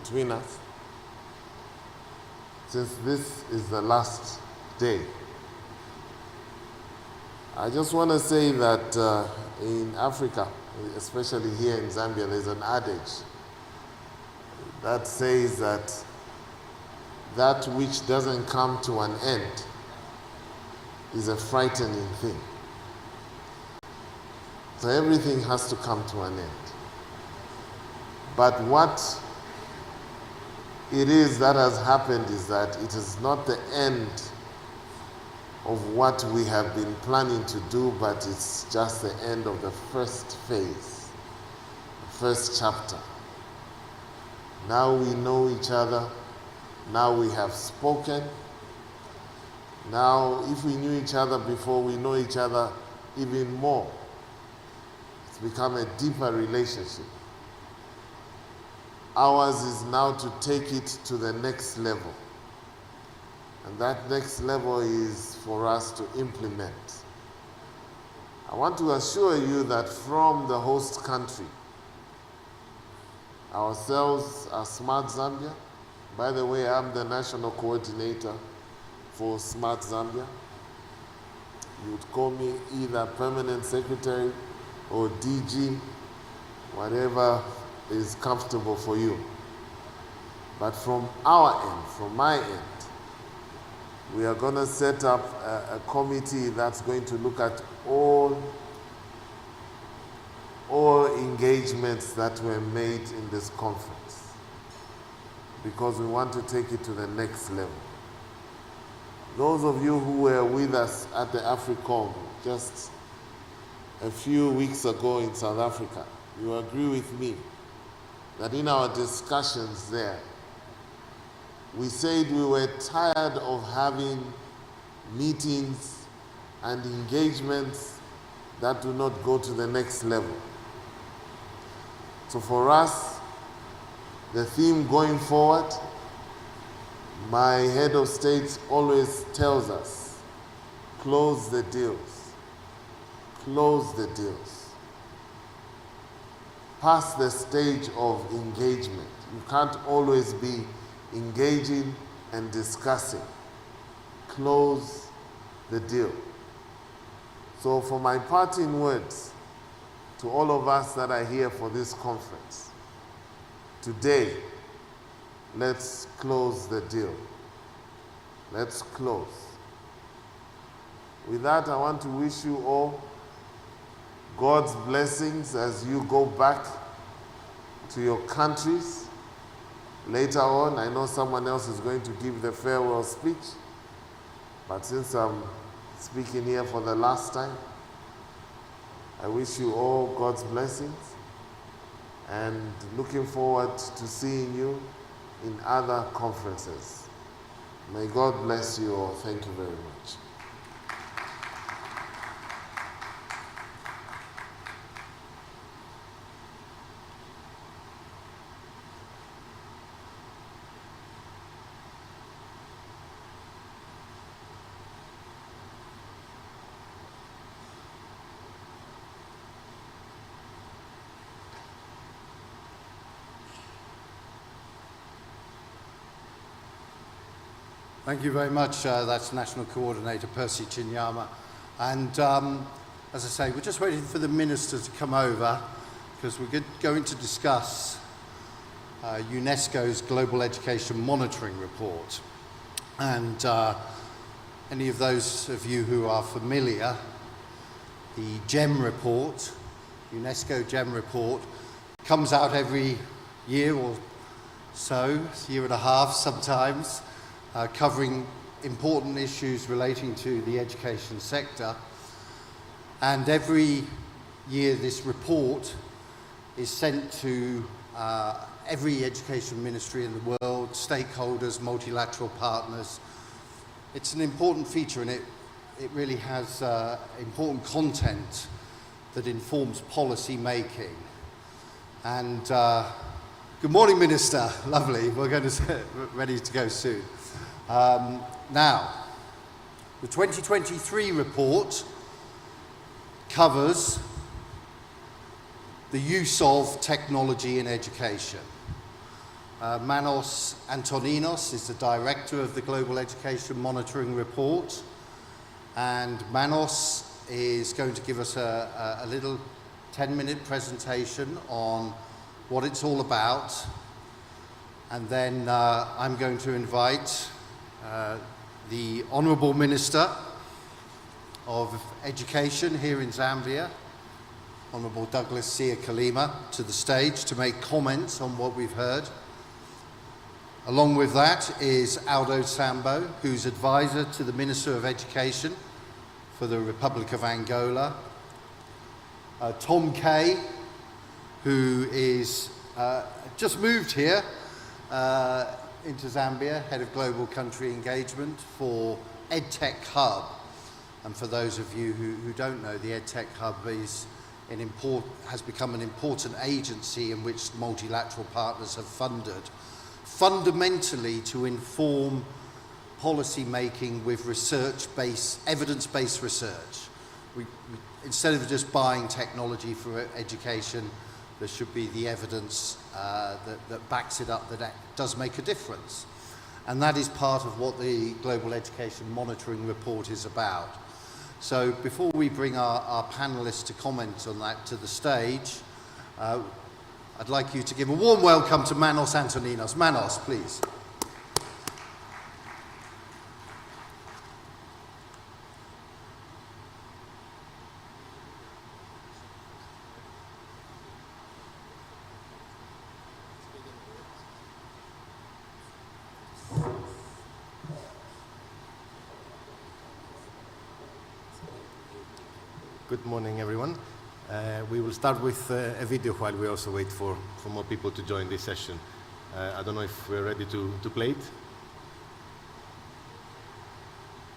between us, since this is the last day. I just want to say that in Africa, especially here in Zambia, there's an adage that says that that which doesn't come to an end is a frightening thing. So everything has to come to an end. But what it is that has happened is that it is not the end of what we have been planning to do, but it's just the end of the first phase, the first chapter. Now we know each other. Now we have spoken. Now, if we knew each other before, we know each other even more. It's become a deeper relationship. Ours is now to take it to the next level. And that next level is for us to implement. I want to assure you that from the host country, ourselves are Smart Zambia. By the way, I'm the national coordinator for Smart Zambia. You would call me either permanent secretary or DG, whatever is comfortable for you. But from our end, from my end, we are going to set up a committee that's going to look at all engagements that were made in this conference, because we want to take it to the next level. Those of you who were with us at the AFRICOM just a few weeks ago in South Africa, you agree with me that in our discussions there, we said we were tired of having meetings and engagements that do not go to the next level. So for us, the theme going forward, my head of state always tells us, close the deals. Close the deals. Past the stage of engagement. You can't always be engaging and discussing. Close the deal. So for my parting words to all of us that are here for this conference, today, let's close the deal. Let's close. With that, I want to wish you all God's blessings as you go back to your countries. Later on, I know someone else is going to give the farewell speech, but since I'm speaking here for the last time, I wish you all God's blessings and looking forward to seeing you in other conferences. May God bless you all. Thank you very much. Thank you very much. That's National Coordinator Percy Chinyama. And as I say, we're just waiting for the Minister to come over because we're going to discuss UNESCO's Global Education Monitoring Report. And any of those of you who are familiar, the GEM report, UNESCO GEM report, comes out every year or so, year and a half sometimes, covering important issues relating to the education sector. And every year this report is sent to every education ministry in the world, stakeholders, multilateral partners. It's an important feature, and it really has important content that informs policy making. And good morning, Minister. Lovely. We're going to ready to go soon. Now, the 2023 report covers the use of technology in education. Manos Antoninos is the director of the Global Education Monitoring Report, and Manos is going to give us a little 10-minute presentation on what it's all about, and then I'm going to invite the Honourable Minister of Education here in Zambia, Honourable Douglas Siya-Kalima, to the stage to make comments on what we've heard. Along with that is Aldo Sambo, who's advisor to the Minister of Education for the Republic of Angola. Tom Kay, who is just moved here into Zambia, Head of Global Country Engagement for EdTech Hub. And for those of you who don't know, the EdTech Hub has become an important agency in which multilateral partners have funded, fundamentally to inform policy making with evidence-based research. Instead of just buying technology for education, there should be the evidence that backs it up, that does make a difference. And that is part of what the Global Education Monitoring Report is about. So before we bring our panelists to comment on that to the stage, I'd like you to give a warm welcome to Manos Antoninos. Manos, please. Good morning, everyone. We will start with a video while we also wait for more people to join this session. I don't know if we're ready to play it.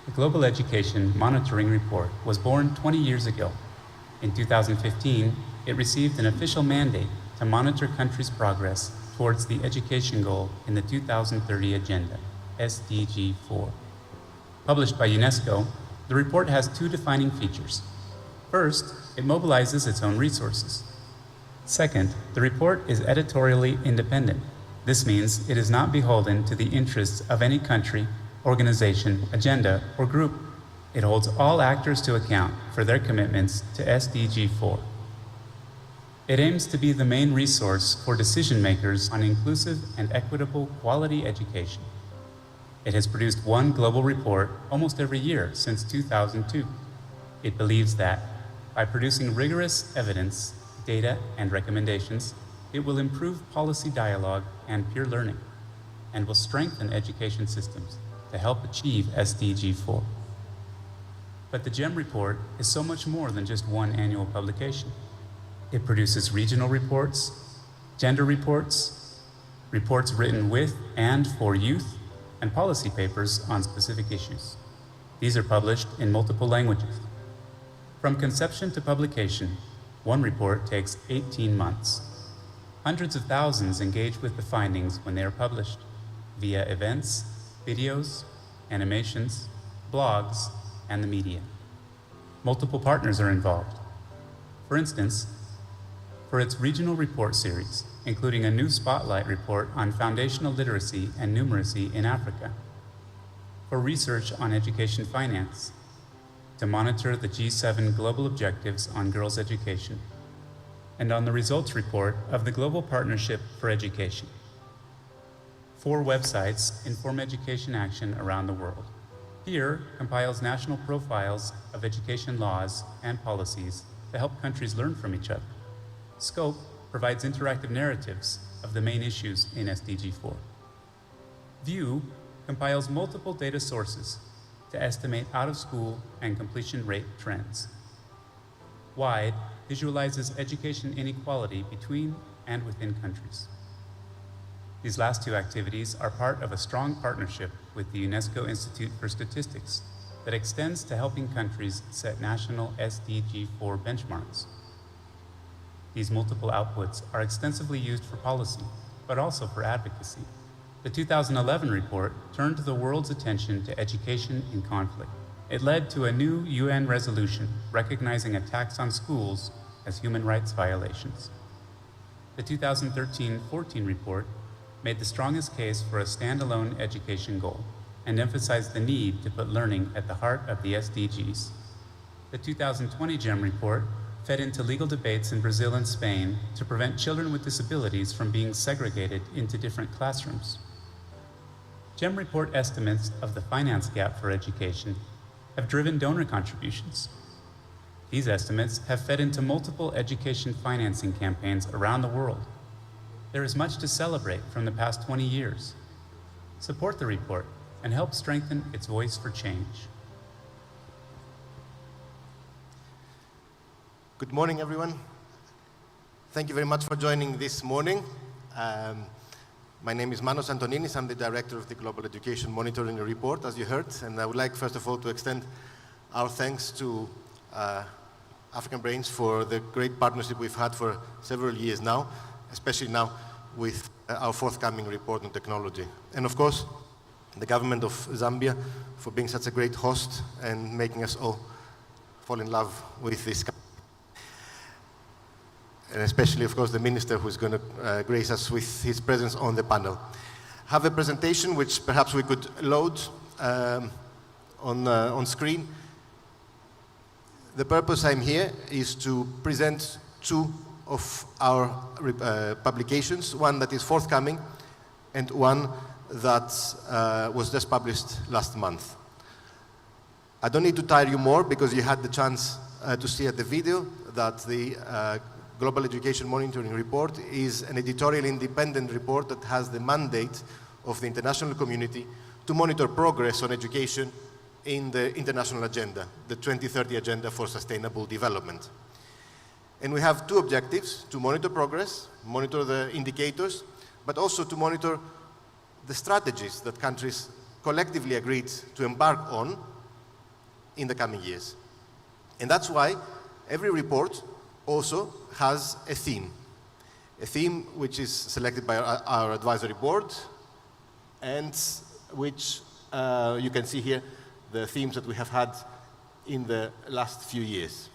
The Global Education Monitoring Report was born 20 years ago. In 2015, it received an official mandate to monitor countries' progress towards the education goal in the 2030 Agenda, SDG 4. Published by UNESCO, the report has two defining features. First, it mobilizes its own resources. Second, the report is editorially independent. This means it is not beholden to the interests of any country, organization, agenda, or group. It holds all actors to account for their commitments to SDG 4. It aims to be the main resource for decision makers on inclusive and equitable quality education. It has produced one global report almost every year since 2002. It believes that by producing rigorous evidence, data, and recommendations, it will improve policy dialogue and peer learning, and will strengthen education systems to help achieve SDG 4. But the GEM report is so much more than just one annual publication. It produces regional reports, gender reports, reports written with and for youth, and policy papers on specific issues. These are published in multiple languages. From conception to publication, one report takes 18 months. Hundreds of thousands engage with the findings when they are published via events, videos, animations, blogs, and the media. Multiple partners are involved. For instance, for its regional report series, including a new spotlight report on foundational literacy and numeracy in Africa, for research on education finance, to monitor the G7 global objectives on girls' education, and on the results report of the Global Partnership for Education. 4 websites inform education action around the world. PEER compiles national profiles of education laws and policies to help countries learn from each other. SCOPE provides interactive narratives of the main issues in SDG 4. VIEW compiles multiple data sources to estimate out-of-school and completion rate trends. WIDE visualizes education inequality between and within countries. These last two activities are part of a strong partnership with the UNESCO Institute for Statistics that extends to helping countries set national SDG 4 benchmarks. These multiple outputs are extensively used for policy, but also for advocacy. The 2011 report turned the world's attention to education in conflict. It led to a new UN resolution recognizing attacks on schools as human rights violations. The 2013-14 report made the strongest case for a standalone education goal and emphasized the need to put learning at the heart of the SDGs. The 2020 GEM report fed into legal debates in Brazil and Spain to prevent children with disabilities from being segregated into different classrooms. GEM report estimates of the finance gap for education have driven donor contributions. These estimates have fed into multiple education financing campaigns around the world. There is much to celebrate from the past 20 years. Support the report and help strengthen its voice for change. Good morning, everyone. Thank you very much for joining this morning. My name is Manos Antoninis. I'm the director of the Global Education Monitoring Report, as you heard, and I would like, first of all, to extend our thanks to African Brains for the great partnership we've had for several years now, especially now with our forthcoming report on technology. And of course, the government of Zambia for being such a great host and making us all fall in love with this country. And especially, of course, the minister who's going to grace us with his presence on the panel. Have a presentation which perhaps we could load on screen. The purpose I'm here is to present two of our publications, one that is forthcoming and one that was just published last month. I don't need to tire you more because you had the chance to see at the video that the Global Education Monitoring Report is an editorial independent report that has the mandate of the international community to monitor progress on education in the international agenda, the 2030 Agenda for Sustainable Development. And we have two objectives: to monitor progress, monitor the indicators, but also to monitor the strategies that countries collectively agreed to embark on in the coming years. And that's why every report also has a theme which is selected by our advisory board, and which you can see here the themes that we have had in the last few years.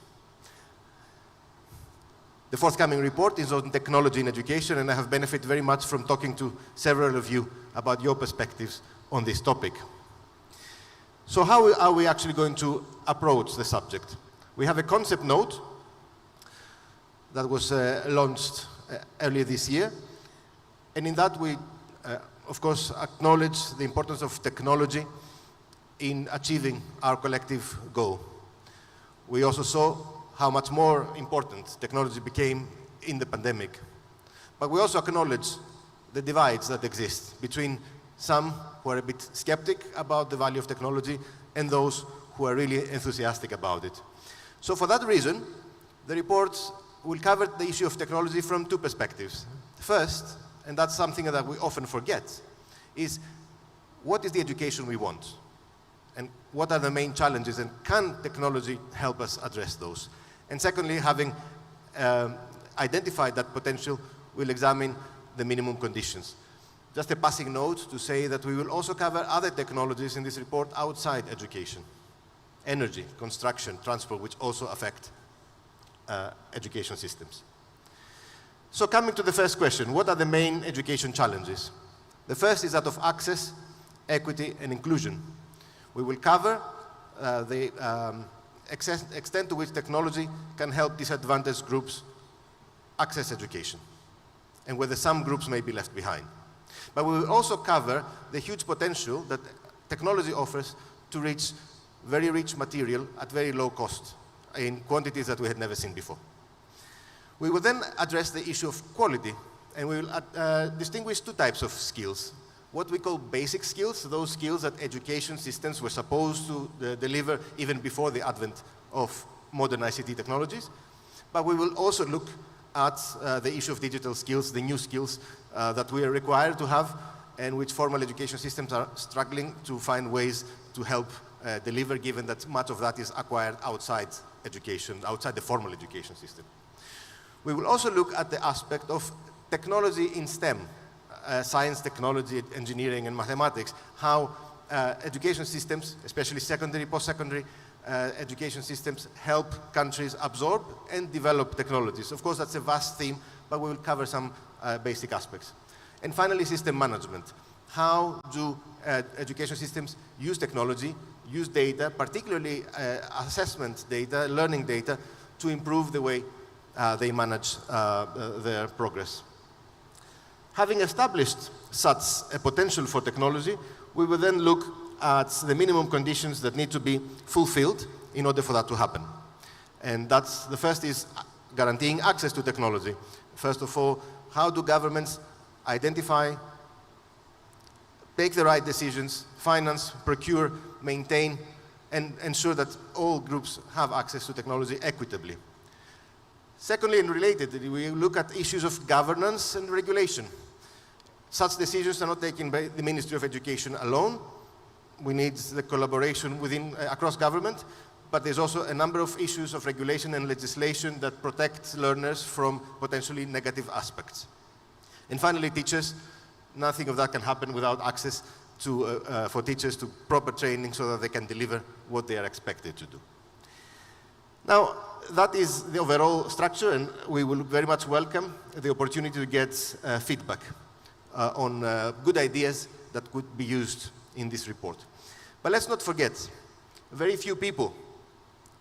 The forthcoming report is on technology in education, and I have benefited very much from talking to several of you about your perspectives on this topic. So how are we actually going to approach the subject? We have a concept note that was launched earlier this year, and in that we, of course, acknowledge the importance of technology in achieving our collective goal. We also saw how much more important technology became in the pandemic. But we also acknowledge the divides that exist between some who are a bit skeptic about the value of technology and those who are really enthusiastic about it. So for that reason, the report will cover the issue of technology from two perspectives. First, and that's something that we often forget, is what is the education we want? And what are the main challenges, and can technology help us address those? And secondly, having identified that potential, we'll examine the minimum conditions. Just a passing note to say that we will also cover other technologies in this report outside education: energy, construction, transport, which also affect education systems. So coming to the first question, what are the main education challenges? The first is that of access, equity, and inclusion. We will cover the extent to which technology can help disadvantaged groups access education, and whether some groups may be left behind. But we will also cover the huge potential that technology offers to reach very rich material at very low cost in quantities that we had never seen before. We will then address the issue of quality, and we will distinguish two types of skills. What we call basic skills, those skills that education systems were supposed to deliver even before the advent of modern ICT technologies. But we will also look at the issue of digital skills, the new skills that we are required to have, and which formal education systems are struggling to find ways to help deliver, given that much of that is acquired outside education, outside the formal education system. We will also look at the aspect of technology in STEM, science, technology, engineering, and mathematics, how education systems, especially secondary, post-secondary education systems, help countries absorb and develop technologies. Of course, that's a vast theme, but we will cover some basic aspects. And finally, system management. How do education systems use technology, use data, particularly assessment data, learning data, to improve the way they manage their progress? Having established such a potential for technology, we will then look at the minimum conditions that need to be fulfilled in order for that to happen. And the first is guaranteeing access to technology. First of all, how do governments identify, take the right decisions, finance, procure, maintain, and ensure that all groups have access to technology equitably? Secondly, and related, we look at issues of governance and regulation. Such decisions are not taken by the Ministry of Education alone. We need the collaboration across government, but there's also a number of issues of regulation and legislation that protect learners from potentially negative aspects. And finally, teachers. Nothing of that can happen without access for teachers to proper training so that they can deliver what they are expected to do. Now, that is the overall structure, and we will very much welcome the opportunity to get feedback on good ideas that could be used in this report. But let's not forget, very few people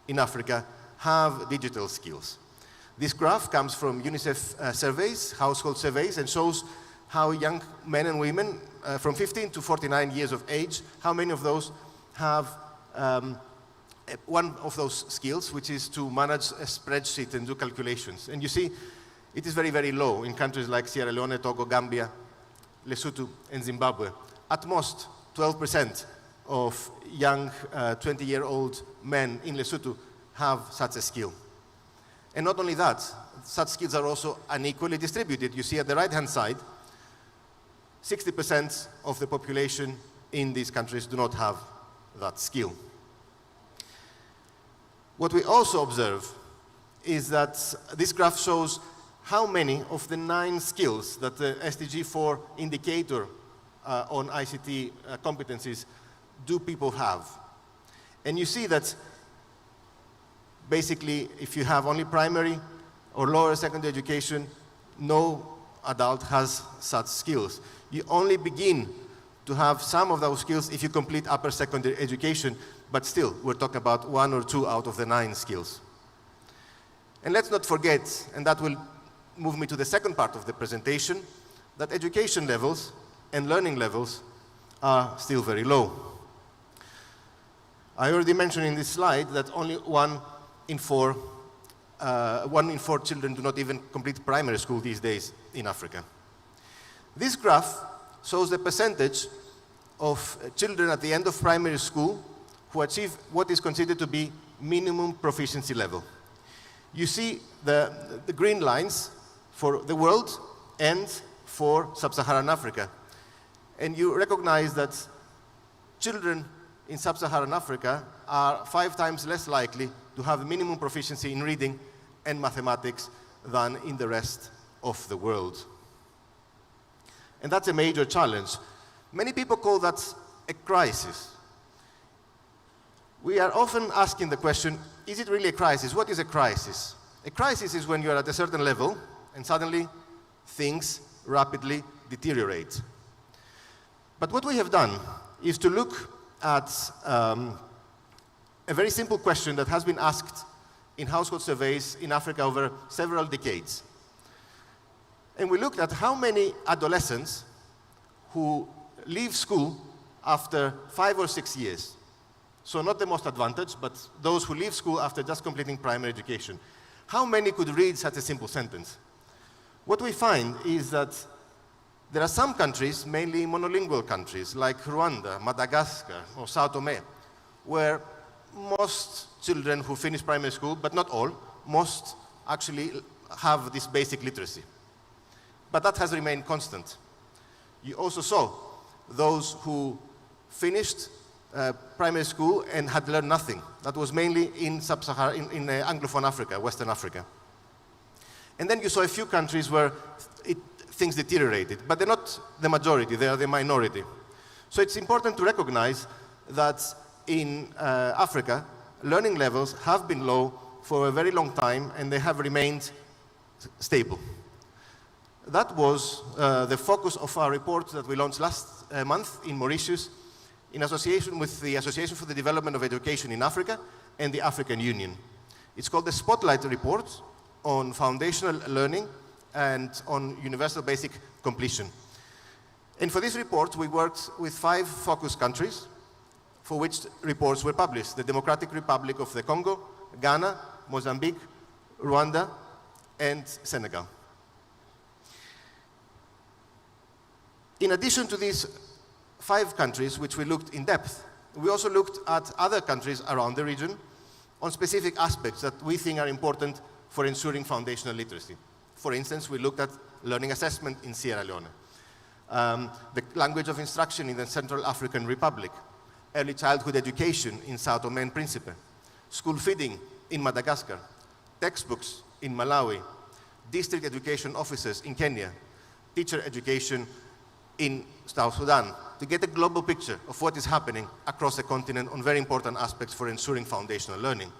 in Africa have digital skills. This graph comes from UNICEF surveys, household surveys, and shows how young men and women from 15 to 49 years of age, how many of those have one of those skills, which is to manage a spreadsheet and do calculations. And you see, it is very, very low in countries like Sierra Leone, Togo, Gambia, Lesotho, and Zimbabwe. At most, 12% of young 20-year-old men in Lesotho have such a skill. And not only that, such skills are also unequally distributed. You see at the right-hand side, 60% of the population in these countries do not have that skill. What we also observe is that this graph shows how many of the 9 skills that the SDG 4 indicator on ICT competencies do people have. And you see that basically if you have only primary or lower secondary education, no adult has such skills. You only begin to have some of those skills if you complete upper secondary education, but still, we're talking about 1 or 2 out of the 9 skills. And let's not forget, and that will move me to the second part of the presentation, that education levels and learning levels are still very low. I already mentioned in this slide that only 1 in 4 children do not even complete primary school these days in Africa. This graph shows the percentage of children at the end of primary school who achieve what is considered to be minimum proficiency level. You see the green lines for the world and for sub-Saharan Africa. And you recognize that children in sub-Saharan Africa are 5 times less likely to have minimum proficiency in reading and mathematics than in the rest of the world. And that's a major challenge. Many people call that a crisis. We are often asking the question, is it really a crisis? What is a crisis? A crisis is when you are at a certain level and suddenly things rapidly deteriorate. But what we have done is to look at a very simple question that has been asked in household surveys in Africa over several decades. And we looked at how many adolescents who leave school after 5 or 6 years. So not the most advantaged, but those who leave school after just completing primary education. How many could read such a simple sentence? What we find is that there are some countries, mainly monolingual countries, like Rwanda, Madagascar, or Sao Tome, where most children who finish primary school, but not all, most actually have this basic literacy. But that has remained constant. You also saw those who finished primary school and had learned nothing. That was mainly in sub-Saharan, in Anglophone Africa, Western Africa. And then you saw a few countries where things deteriorated, but they're not the majority, they are the minority. So it's important to recognize that in Africa, learning levels have been low for a very long time, and they have remained stable. That was the focus of our report that we launched last month in Mauritius in association with the Association for the Development of Education in Africa and the African Union. It's called the Spotlight Report on Foundational Learning and on Universal Basic Completion. And for this report, we worked with 5 focus countries for which reports were published: the Democratic Republic of the Congo, Ghana, Mozambique, Rwanda, and Senegal. In addition to these 5 countries, which we looked in depth, we also looked at other countries around the region on specific aspects that we think are important for ensuring foundational literacy. For instance, we looked at learning assessment in Sierra Leone, the language of instruction in the Central African Republic, early childhood education in Sao Tome and Principe, school feeding in Madagascar, textbooks in Malawi, district education officers in Kenya, teacher education in South Sudan, to get a global picture of what is happening across the continent on very important aspects for ensuring foundational learning.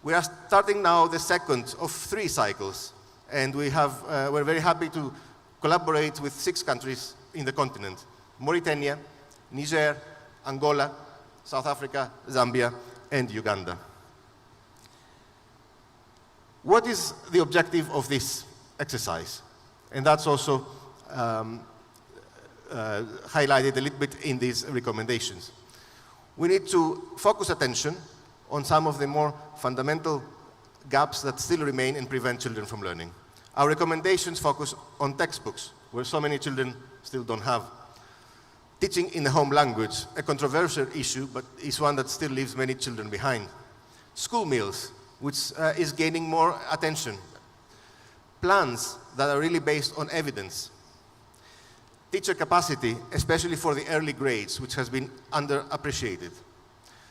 We are starting now the second of 3 cycles, and we're very happy to collaborate with 6 countries in the continent: Mauritania, Niger, Angola, South Africa, Zambia, and Uganda. What is the objective of this exercise? And that's also highlighted a little bit in these recommendations. We need to focus attention on some of the more fundamental gaps that still remain and prevent children from learning. Our recommendations focus on textbooks, where so many children still don't have. Teaching in the home language, a controversial issue, but is one that still leaves many children behind. School meals, which is gaining more attention. Plans that are really based on evidence. Teacher capacity, especially for the early grades, which has been underappreciated.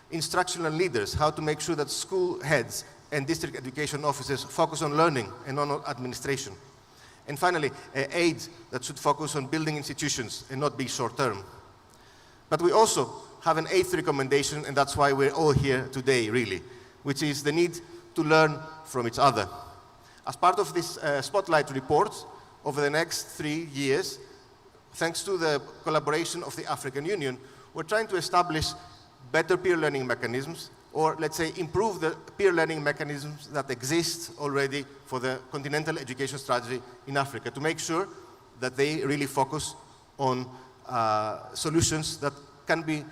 Instructional leaders, how to make sure that school heads and district education officers focus on learning and on administration. And finally, aid that should focus on building institutions and not be short-term. But we also have an 8th recommendation, and that's why we're all here today, really, which is the need to learn from each other. As part of this Spotlight report, over the next 3 years, thanks to the collaboration of the African Union, we're trying to establish better peer learning mechanisms, or let's say improve the peer learning mechanisms that exist already for the continental education strategy in Africa, to make sure that they really focus on solutions that can be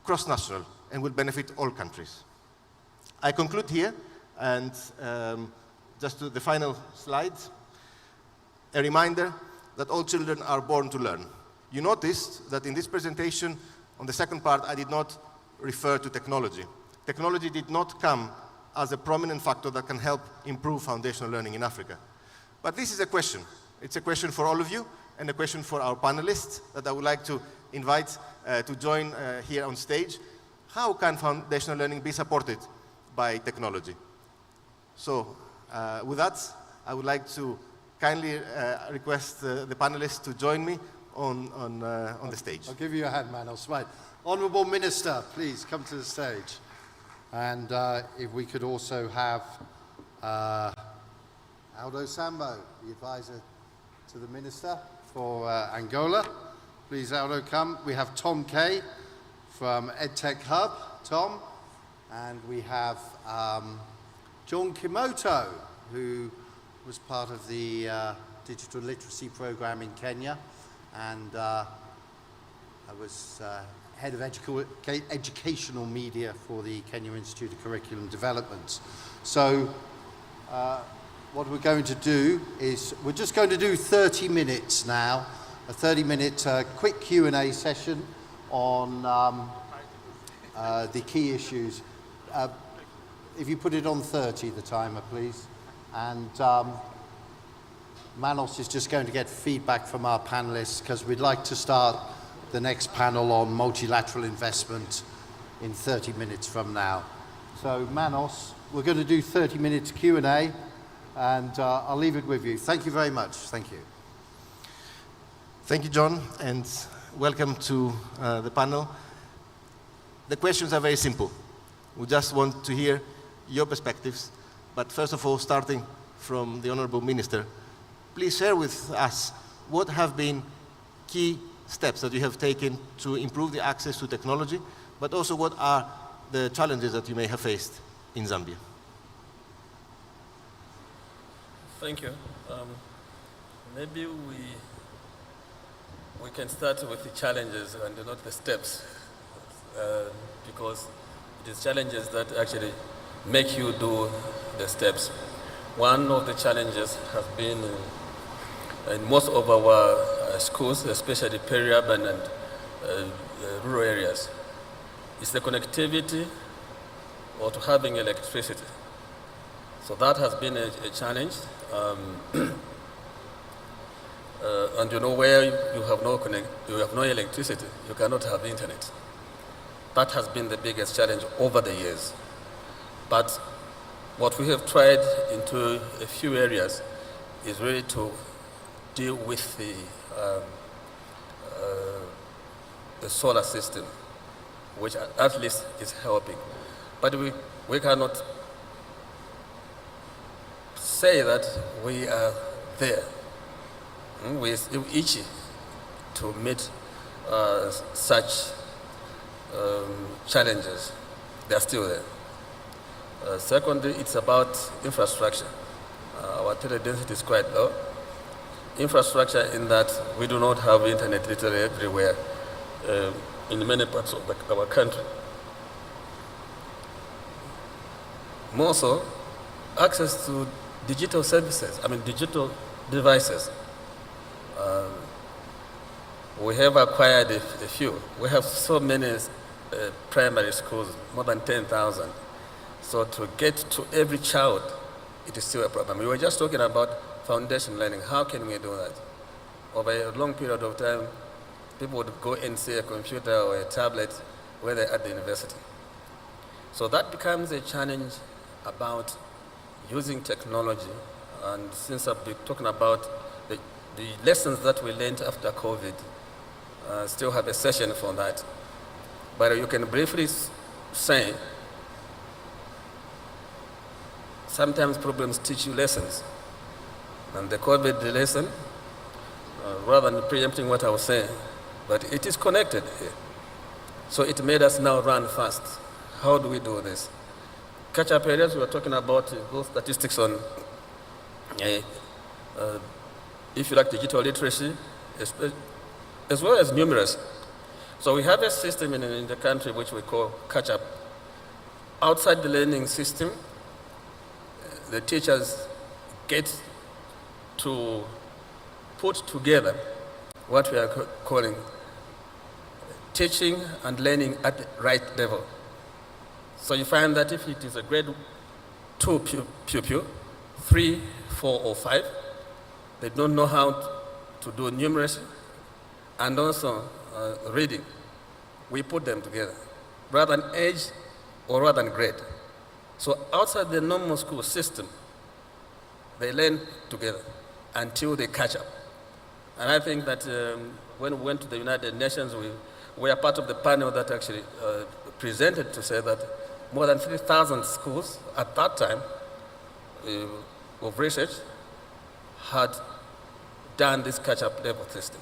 cross-national and will benefit all countries. I conclude here, and just to the final slide, a reminder that all children are born to learn. You noticed that in this presentation, on the second part, I did not refer to technology. Technology did not come as a prominent factor that can help improve foundational learning in Africa. But this is a question. It's a question for all of you, and a question for our panelists that I would like to invite to join here on stage. How can foundational learning be supported by technology? So with that, I would like to kindly request the panelists to join me on the stage. I'll give you a hand, Manos. Right. Honourable Minister, please come to the stage. And if we could also have Aldo Sambo, the advisor to the Minister for Angola. Please, Aldo, come. We have Tom Kay from EdTech Hub. Tom. And we have John Kimoto, who was part of the digital literacy program in Kenya, and I was head of educational media for the Kenya Institute of Curriculum Development. So what we're going to do is we're just going to do 30 minutes now, a 30-minute quick Q&A session on the key issues. If you put it on 30, the timer, please. And Manos is just going to get feedback from our panelists, because we'd like to start the next panel on multilateral investment in 30 minutes from now. So Manos, we're going to do 30 minutes Q&A, and I'll leave it with you. Thank you very much. Thank you. Thank you, John, and welcome to the panel. The questions are very simple. We just want to hear your perspectives, but first of all, starting from the Honourable Minister, please share with us what have been key steps that you have taken to improve the access to technology, but also what are the challenges that you may have faced in Zambia. Thank you. Maybe we can start with the challenges and not the steps, because it is challenges that actually make you do the steps. One of the challenges have been in most of our schools, especially peri-urban and rural areas, is the connectivity or to having electricity. So that has been a challenge. And you know, where you have no electricity, you cannot have internet. That has been the biggest challenge over the years. But what we have tried into a few areas is really to deal with the solar system, which at least is helping. But we cannot say that we are there. We're still itchy to meet such challenges. They are still there. Secondly, it's about infrastructure. Our tele-density is quite low. Infrastructure in that we do not have internet literally everywhere in many parts of our country. More so, access to digital services, digital devices. We have acquired a few. We have so many primary schools, more than 10,000. So to get to every child, it is still a problem. We were just talking about foundation learning. How can we do that? Over a long period of time, people would go and see a computer or a tablet where they're at the university. So that becomes a challenge about using technology. And since I've been talking about the lessons that we learned after COVID, still have a session for that. But you can briefly say, sometimes problems teach you lessons. And the COVID lesson, rather than preempting what I was saying, but it is connected here. So it made us now run fast. How do we do this? Catch-up areas, we were talking about those statistics on, if you like, digital literacy, as well as numeracy. So we have a system in the country which we call catch-up. Outside the learning system, the teachers get to put together what we are calling teaching and learning at the right level. So you find that if it is a grade 2 pupil, 3, 4, or 5, they don't know how to do numeracy and also reading. We put them together, rather than age or rather than grade. So outside the normal school system, they learn together until they catch up. And I think that when we went to the United Nations, we were part of the panel that actually presented to say that more than 3,000 schools at that time of research had done this catch-up level system.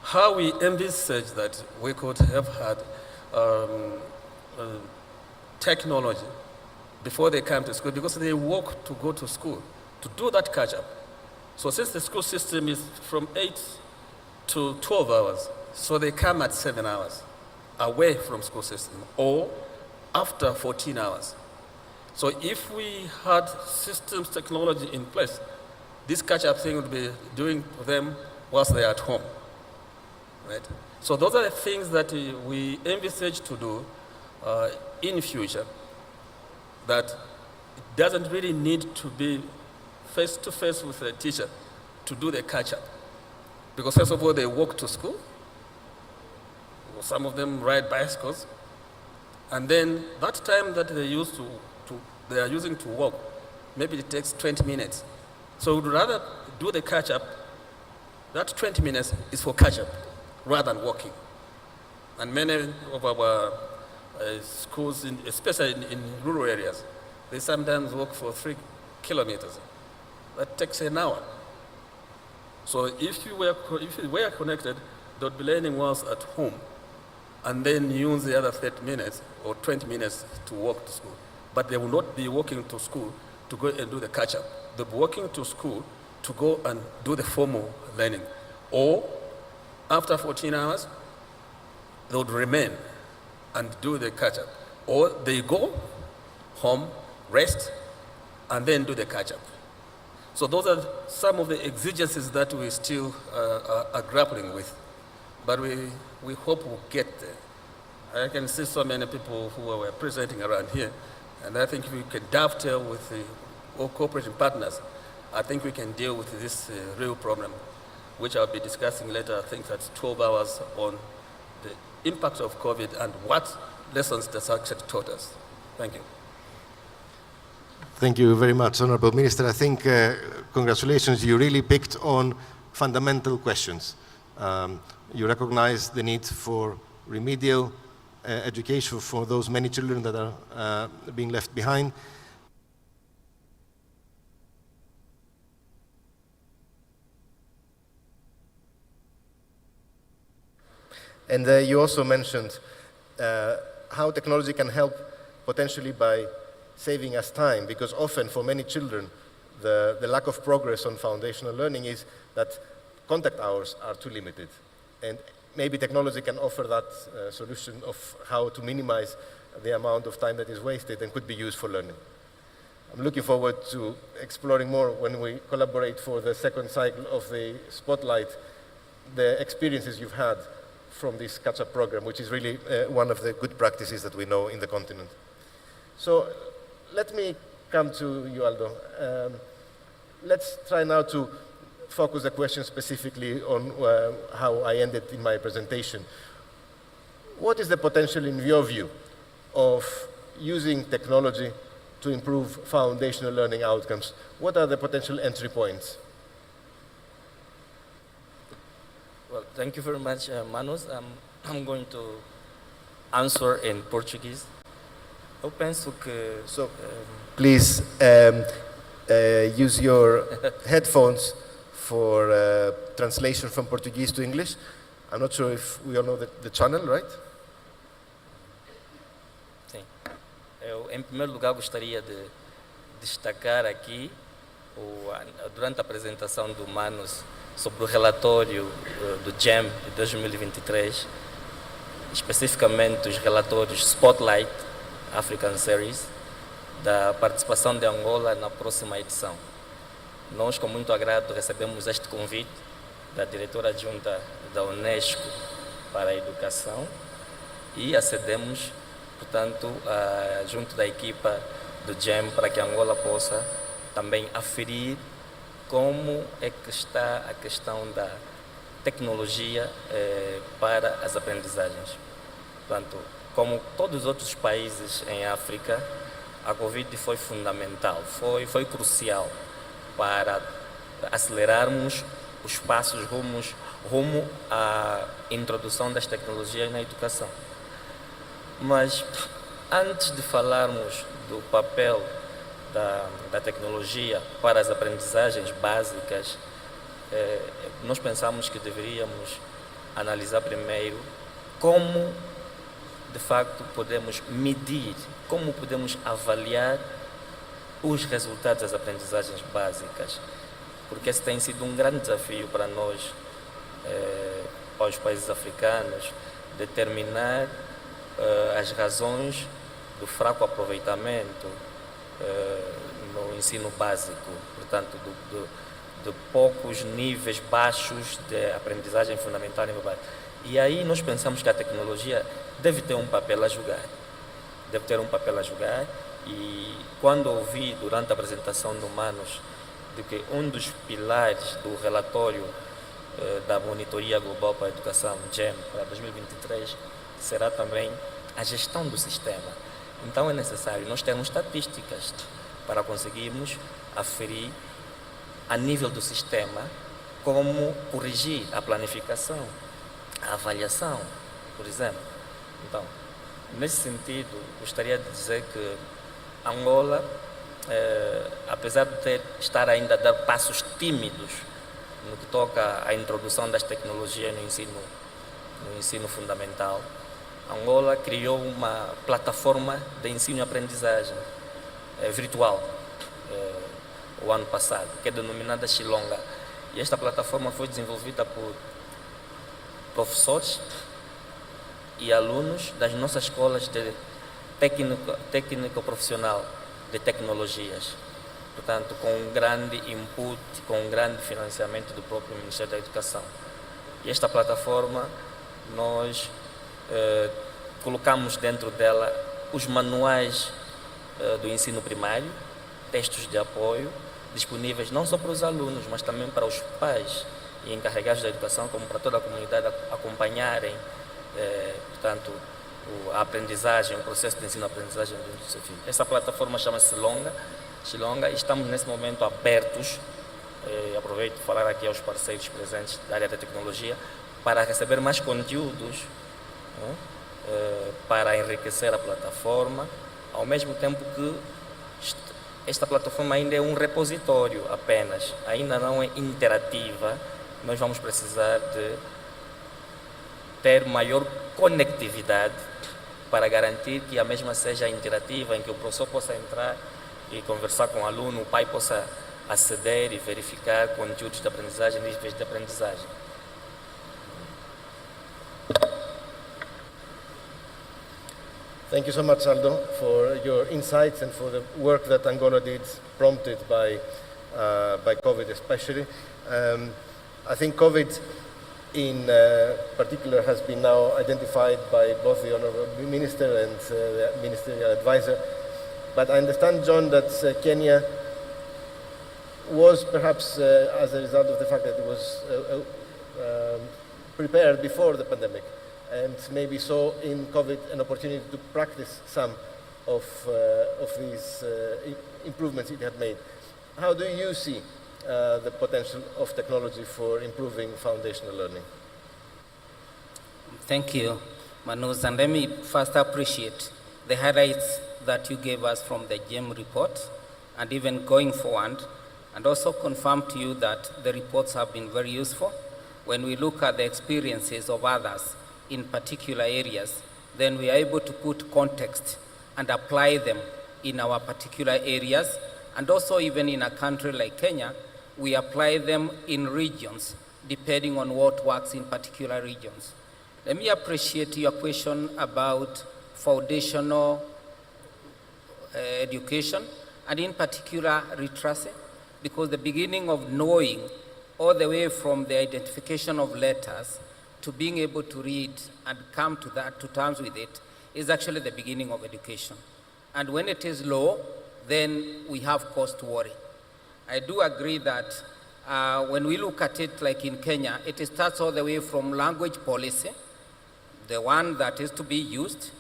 How we envisaged that we could have had technology before they come to school, because they walk to go to school to do that catch-up. So since the school system is from 8 to 12 hours, so they come at 7 hours away from school system, or after 14 hours. So if we had systems technology in place, this catch-up thing would be doing for them whilst they're at home, right? So those are the things that we envisage to do in future, that it doesn't really need to be face-to-face with a teacher to do the catch-up. Because first of all, they walk to school, or some of them ride bicycles, and then that time that they are using to walk, maybe it takes 20 minutes. So we'd rather do the catch-up. That 20 minutes is for catch-up rather than walking. And many of our schools, especially in rural areas, they sometimes walk for 3 kilometers. That takes an hour. So if you were connected, they would be learning once at home and then use the other 30 minutes or 20 minutes to walk to school. But they will not be walking to school to go and do the catch-up. They'll be walking to school to go and do the formal learning. Or after 14 hours, they would remain and do the catch-up. Or they go home, rest, and then do the catch-up. So those are some of the exigencies that we still are grappling with. But we hope we'll get there. I can see so many people who were presenting around here, and I think if we can dovetail with all cooperating partners, I think we can deal with this real problem, which I'll be discussing later. I think that's 12 hours on the impact of COVID and what lessons that's actually taught us. Thank you. Thank you very much, Honorable Minister. I think, congratulations, you really picked on fundamental questions. You recognize the need for remedial education for those many children that are being left behind. And you also mentioned how technology can help potentially by saving us time, because often for many children, the lack of progress on foundational learning is that contact hours are too limited. And maybe technology can offer that solution of how to minimize the amount of time that is wasted and could be used for learning. I'm looking forward to exploring more when we collaborate for the second cycle of the Spotlight, the experiences you've had from this catch-up program, which is really one of the good practices that we know in the continent. So let me come to you, Aldo. Let's try now to focus the question specifically on how I ended in my presentation. What is the potential, in your view, of using technology to improve foundational learning outcomes? What are the potential entry points? Well, thank you very much, Manos. I'm going to answer in Portuguese. Eu penso que... So, please use your headphones for translation from Portuguese to English. I'm not sure if we all know the channel, right? Sim. Eu, em primeiro lugar, gostaria de destacar aqui, durante a apresentação do Manos, sobre o relatório do GEM de 2023, especificamente os relatórios Spotlight, African Series, da participação de Angola na próxima edição. Nós, com muito agrado, recebemos este convite da diretora adjunta da Unesco para a Educação e acedemos, portanto, junto da equipa do GEM, para que Angola possa também aferir como é que está a questão da tecnologia para as aprendizagens. Portanto, como todos os outros países em África, a Covid foi fundamental, foi crucial para acelerarmos os passos rumo à introdução das tecnologias na educação. Mas, antes de falarmos do papel da tecnologia para as aprendizagens básicas, nós pensamos que deveríamos analisar primeiro como, de facto, podemos medir, como podemos avaliar os resultados das aprendizagens básicas, porque esse tem sido um grande desafio para nós, para os países africanos, determinar as razões do fraco aproveitamento no ensino básico, portanto, de poucos níveis baixos de aprendizagem fundamental nível básico. E aí nós pensamos que a tecnologia deve ter um papel a jogar. Deve ter um papel a jogar, e quando ouvi durante a apresentação do Manos de que um dos pilares do relatório da Monitoria Global para a Educação, GEM, para 2023, será também a gestão do sistema. Então é necessário nós termos estatísticas para conseguirmos aferir a nível do sistema como corrigir a planificação, a avaliação, por exemplo. Então, nesse sentido, gostaria de dizer que Angola, apesar de estar ainda a dar passos tímidos no que toca à introdução das tecnologias no ensino fundamental. Angola criou uma plataforma de ensino e aprendizagem virtual o ano passado, que é denominada Xilonga. E esta plataforma foi desenvolvida por professores e alunos das nossas escolas de técnico-profissional de tecnologias. Portanto, com um grande input, com um grande financiamento do próprio Ministério da Educação. E esta plataforma, nós colocamos dentro dela os manuais do ensino primário, textos de apoio, disponíveis não só para os alunos, mas também para os pais e encarregados da educação, como para toda a comunidade acompanharem, portanto, a aprendizagem, o processo de ensino-aprendizagem do seu filho. Essa plataforma chama-se Xilonga, e estamos nesse momento abertos, aproveito para falar aqui aos parceiros presentes da área da tecnologia, para receber mais conteúdos, para enriquecer a plataforma, ao mesmo tempo que esta plataforma ainda é um repositório apenas, ainda não é interativa. Nós vamos precisar de ter maior conectividade para garantir que a mesma seja interativa, em que o professor possa entrar e conversar com o aluno, o pai possa aceder e verificar conteúdos de aprendizagem, níveis de aprendizagem. Thank you so much, Aldo, for your insights and for the work that Angola did, prompted by COVID especially. I think COVID in particular has been now identified by both the Honourable Minister and the Ministerial Advisor. But I understand, John, that Kenya was perhaps as a result of the fact that it was prepared before the pandemic, and maybe saw in COVID an opportunity to practice some of these improvements it had made. How do you see the potential of technology for improving foundational learning? Thank you, Manus. And let me first appreciate the highlights that you gave us from the GEM report, and even going forward, and also confirm to you that the reports have been very useful. When we look at the experiences of others in particular areas, then we are able to put context and apply them in our particular areas. And also even in a country like Kenya, we apply them in regions, depending on what works in particular regions. Let me appreciate your question about foundational education, and in particular literacy, because the beginning of knowing, all the way from the identification of letters to being able to read and come to terms with it, is actually the beginning of education. And when it is low, then we have cause to worry. I do agree that when we look at it like in Kenya, it starts all the way from language policy, the one that is to be used.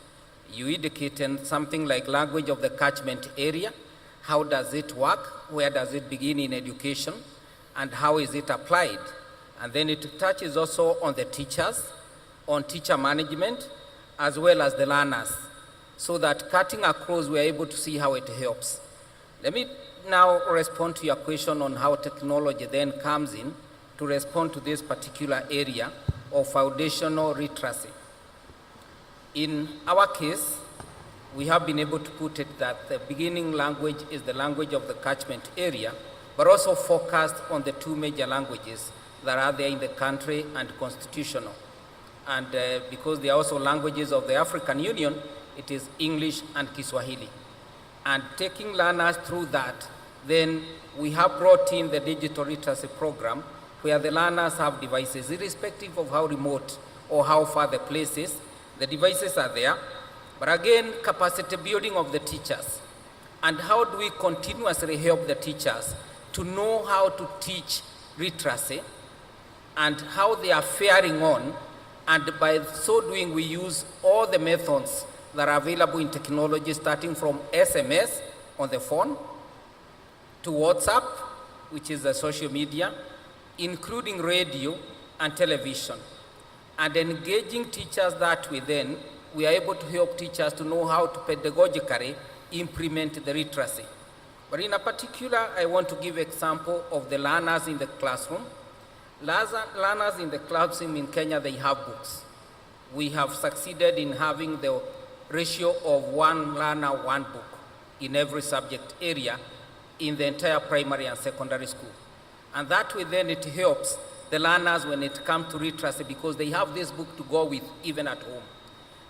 You indicated something like language of the catchment area. How does it work? Where does it begin in education? And how is it applied? And then it touches also on the teachers, on teacher management, as well as the learners, so that cutting across, we are able to see how it helps. Let me now respond to your question on how technology then comes in to respond to this particular area of foundational literacy. In our case, we have been able to put it that the beginning language is the language of the catchment area, but also focused on the two major languages that are there in the country and constitutional. And because they are also languages of the African Union, it is English and Kiswahili. And taking learners through that, then we have brought in the digital literacy program where the learners have devices, irrespective of how remote or how far the place is. The devices are there, but again, capacity building of the teachers. And how do we continuously help the teachers to know how to teach literacy and how they are faring on, and by so doing, we use all the methods that are available in technology, starting from SMS on the phone to WhatsApp, which is the social media, including radio and television. And engaging teachers that way, then we are able to help teachers to know how to pedagogically implement the literacy. But in a particular, I want to give example of the learners in the classroom. Learners in the classroom in Kenya, they have books. We have succeeded in having the ratio of 1 learner, 1 book in every subject area in the entire primary and secondary school. And that way then it helps the learners when it comes to literacy because they have this book to go with even at home.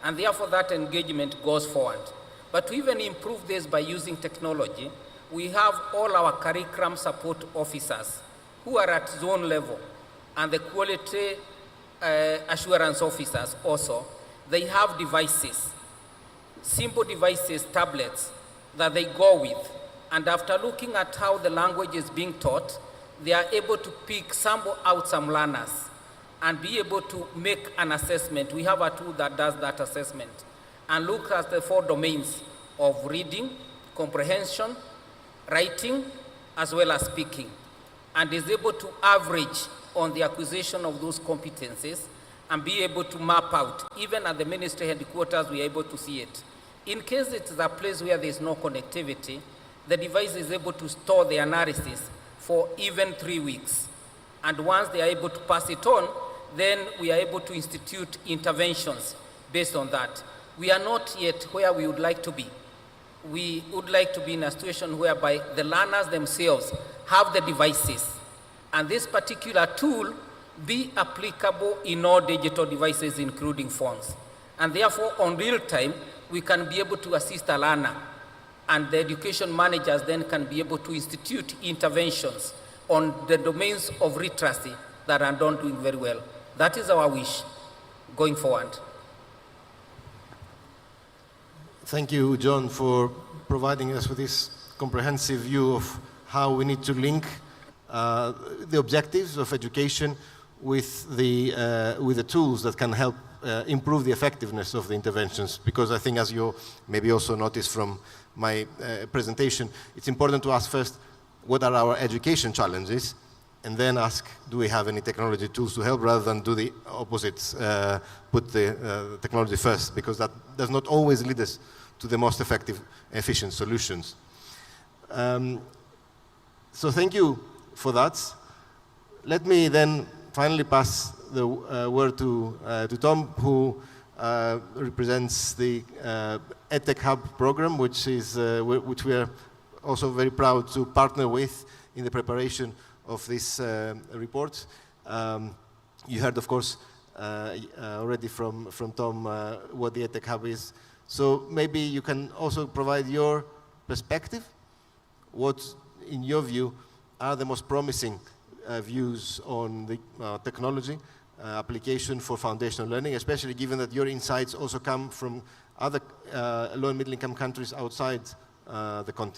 And therefore that engagement goes forward. But to even improve this by using technology, we have all our curriculum support officers who are at zone level and the quality assurance officers also. They have devices, simple devices, tablets that they go with. And after looking at how the language is being taught, they are able to pick out some learners and be able to make an assessment. We have a tool that does that assessment and look at the 4 domains of reading, comprehension, writing, as well as speaking, and is able to average on the acquisition of those competencies and be able to map out. Even at the ministry headquarters, we are able to see it. In case it is a place where there is no connectivity, the device is able to store the analysis for even 3 weeks. And once they are able to pass it on, then we are able to institute interventions based on that. We are not yet where we would like to be. We would like to be in a situation whereby the learners themselves have the devices, and this particular tool be applicable in all digital devices, including phones. And therefore, on real time, we can be able to assist a learner, and the education managers then can be able to institute interventions on the domains of literacy that are not doing very well. That is our wish going forward. Thank you, John, for providing us with this comprehensive view of how we need to link the objectives of education with the tools that can help improve the effectiveness of the interventions. Because I think, as you maybe also noticed from my presentation, it's important to ask first, what are our education challenges? And then ask, do we have any technology tools to help, rather than do the opposite, put the technology first, because that does not always lead us to the most effective, efficient solutions. So thank you for that. Let me then finally pass the word to Tom, who represents the EdTech Hub program, which we are also very proud to partner with in the preparation of this report. You heard, of course, already from Tom what the EdTech Hub is. So maybe you can also provide your perspective. What, in your view, are the most promising views on the technology application for foundational learning, especially given that your insights also come from other low and middle income countries outside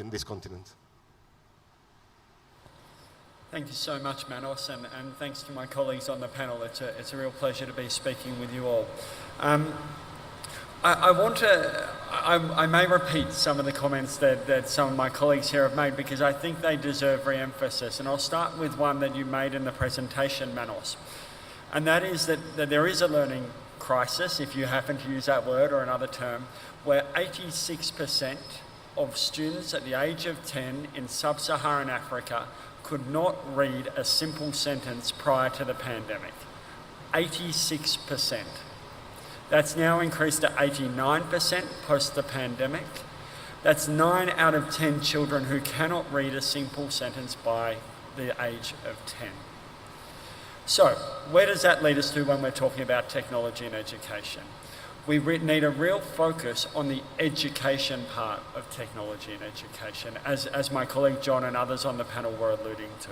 this continent? Thank you so much, Manos, and thanks to my colleagues on the panel. It's a real pleasure to be speaking with you all. I may repeat some of the comments that some of my colleagues here have made, because I think they deserve re-emphasis. And I'll start with one that you made in the presentation, Manos. And that is that there is a learning crisis, if you happen to use that word or another term, where 86% of students at the age of 10 in sub-Saharan Africa could not read a simple sentence prior to the pandemic. 86%. That's now increased to 89% post the pandemic. That's 9 out of 10 children who cannot read a simple sentence by the age of 10. So, where does that lead us to when we're talking about technology and education? We need a real focus on the education part of technology and education, as my colleague John and others on the panel were alluding to.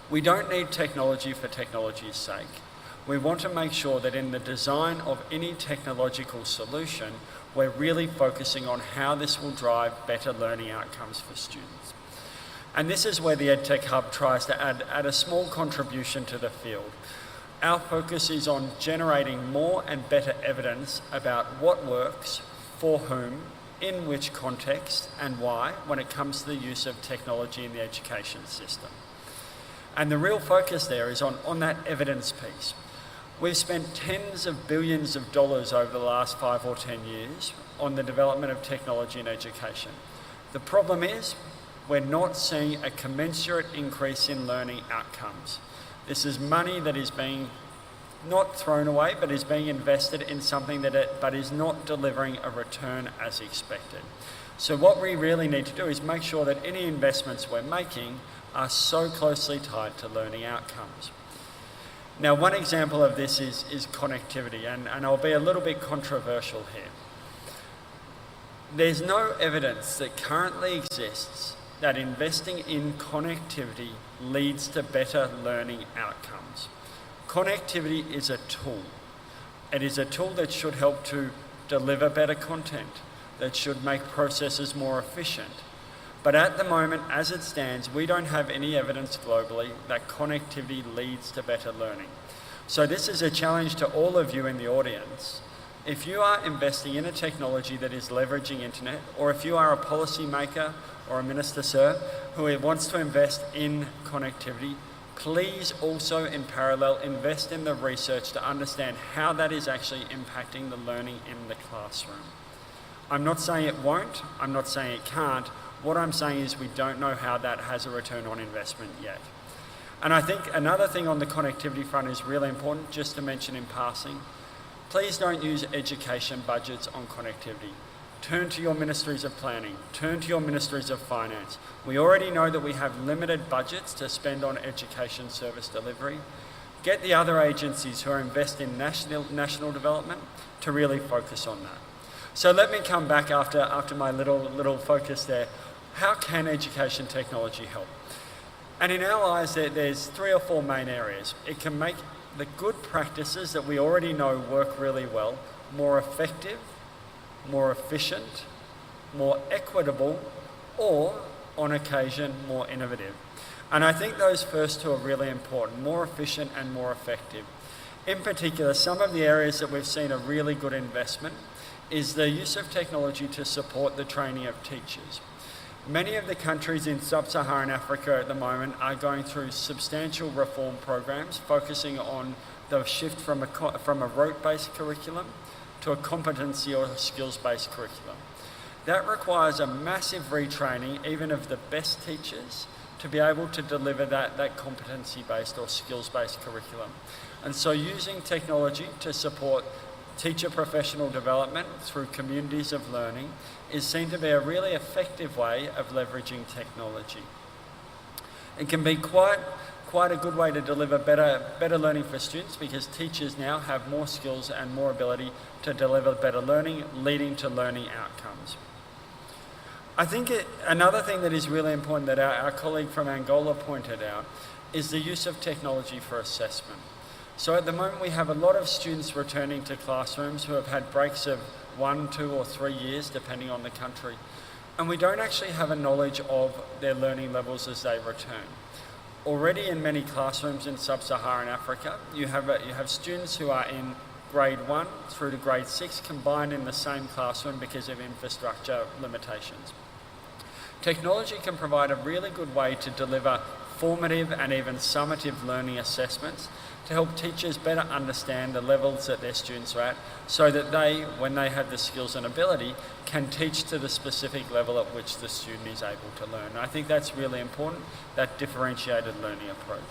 We don't need technology for technology's sake. We want to make sure that in the design of any technological solution, we're really focusing on how this will drive better learning outcomes for students. And this is where the EdTech Hub tries to add a small contribution to the field. Our focus is on generating more and better evidence about what works, for whom, in which context, and why, when it comes to the use of technology in the education system. And the real focus there is on that evidence piece. We've spent tens of billions of dollars over the last 5 or 10 years on the development of technology in education. The problem is we're not seeing a commensurate increase in learning outcomes. This is money that is being not thrown away, but is being invested in something but is not delivering a return as expected. So what we really need to do is make sure that any investments we're making are so closely tied to learning outcomes. Now, one example of this is connectivity, and I'll be a little bit controversial here. There's no evidence that currently exists that investing in connectivity leads to better learning outcomes. Connectivity is a tool. It is a tool that should help to deliver better content, that should make processes more efficient. But at the moment, as it stands, we don't have any evidence globally that connectivity leads to better learning. So this is a challenge to all of you in the audience. If you are investing in a technology that is leveraging internet, or if you are a policymaker or a minister, sir, who wants to invest in connectivity, please also in parallel invest in the research to understand how that is actually impacting the learning in the classroom. I'm not saying it won't, I'm not saying it can't. What I'm saying is we don't know how that has a return on investment yet. And I think another thing on the connectivity front is really important, just to mention in passing. Please don't use education budgets on connectivity. Turn to your ministries of planning, turn to your ministries of finance. We already know that we have limited budgets to spend on education service delivery. Get the other agencies who are invested in national development to really focus on that. So let me come back after my little focus there. How can education technology help? And in our eyes, there's 3 or 4 main areas. It can make the good practices that we already know work really well more effective, more efficient, more equitable, or, on occasion, more innovative. And I think those first 2 are really important, more efficient and more effective. In particular, some of the areas that we've seen a really good investment is the use of technology to support the training of teachers. Many of the countries in sub-Saharan Africa at the moment are going through substantial reform programs focusing on the shift from a rote-based curriculum to a competency or skills-based curriculum. That requires a massive retraining, even of the best teachers, to be able to deliver that competency-based or skills-based curriculum. And so using technology to support teacher professional development through communities of learning is seen to be a really effective way of leveraging technology. It can be quite a good way to deliver better learning for students, because teachers now have more skills and more ability to deliver better learning, leading to learning outcomes. I think another thing that is really important that our colleague from Angola pointed out is the use of technology for assessment. So at the moment we have a lot of students returning to classrooms who have had breaks of 1, 2 or 3 years depending on the country, and we don't actually have a knowledge of their learning levels as they return. Already in many classrooms in sub-Saharan Africa you have students who are in grade 1 through to grade 6 combined in the same classroom because of infrastructure limitations. Technology can provide a really good way to deliver formative and even summative learning assessments to help teachers better understand the levels that their students are at, so that they, when they have the skills and ability, can teach to the specific level at which the student is able to learn. And I think that's really important, that differentiated learning approach.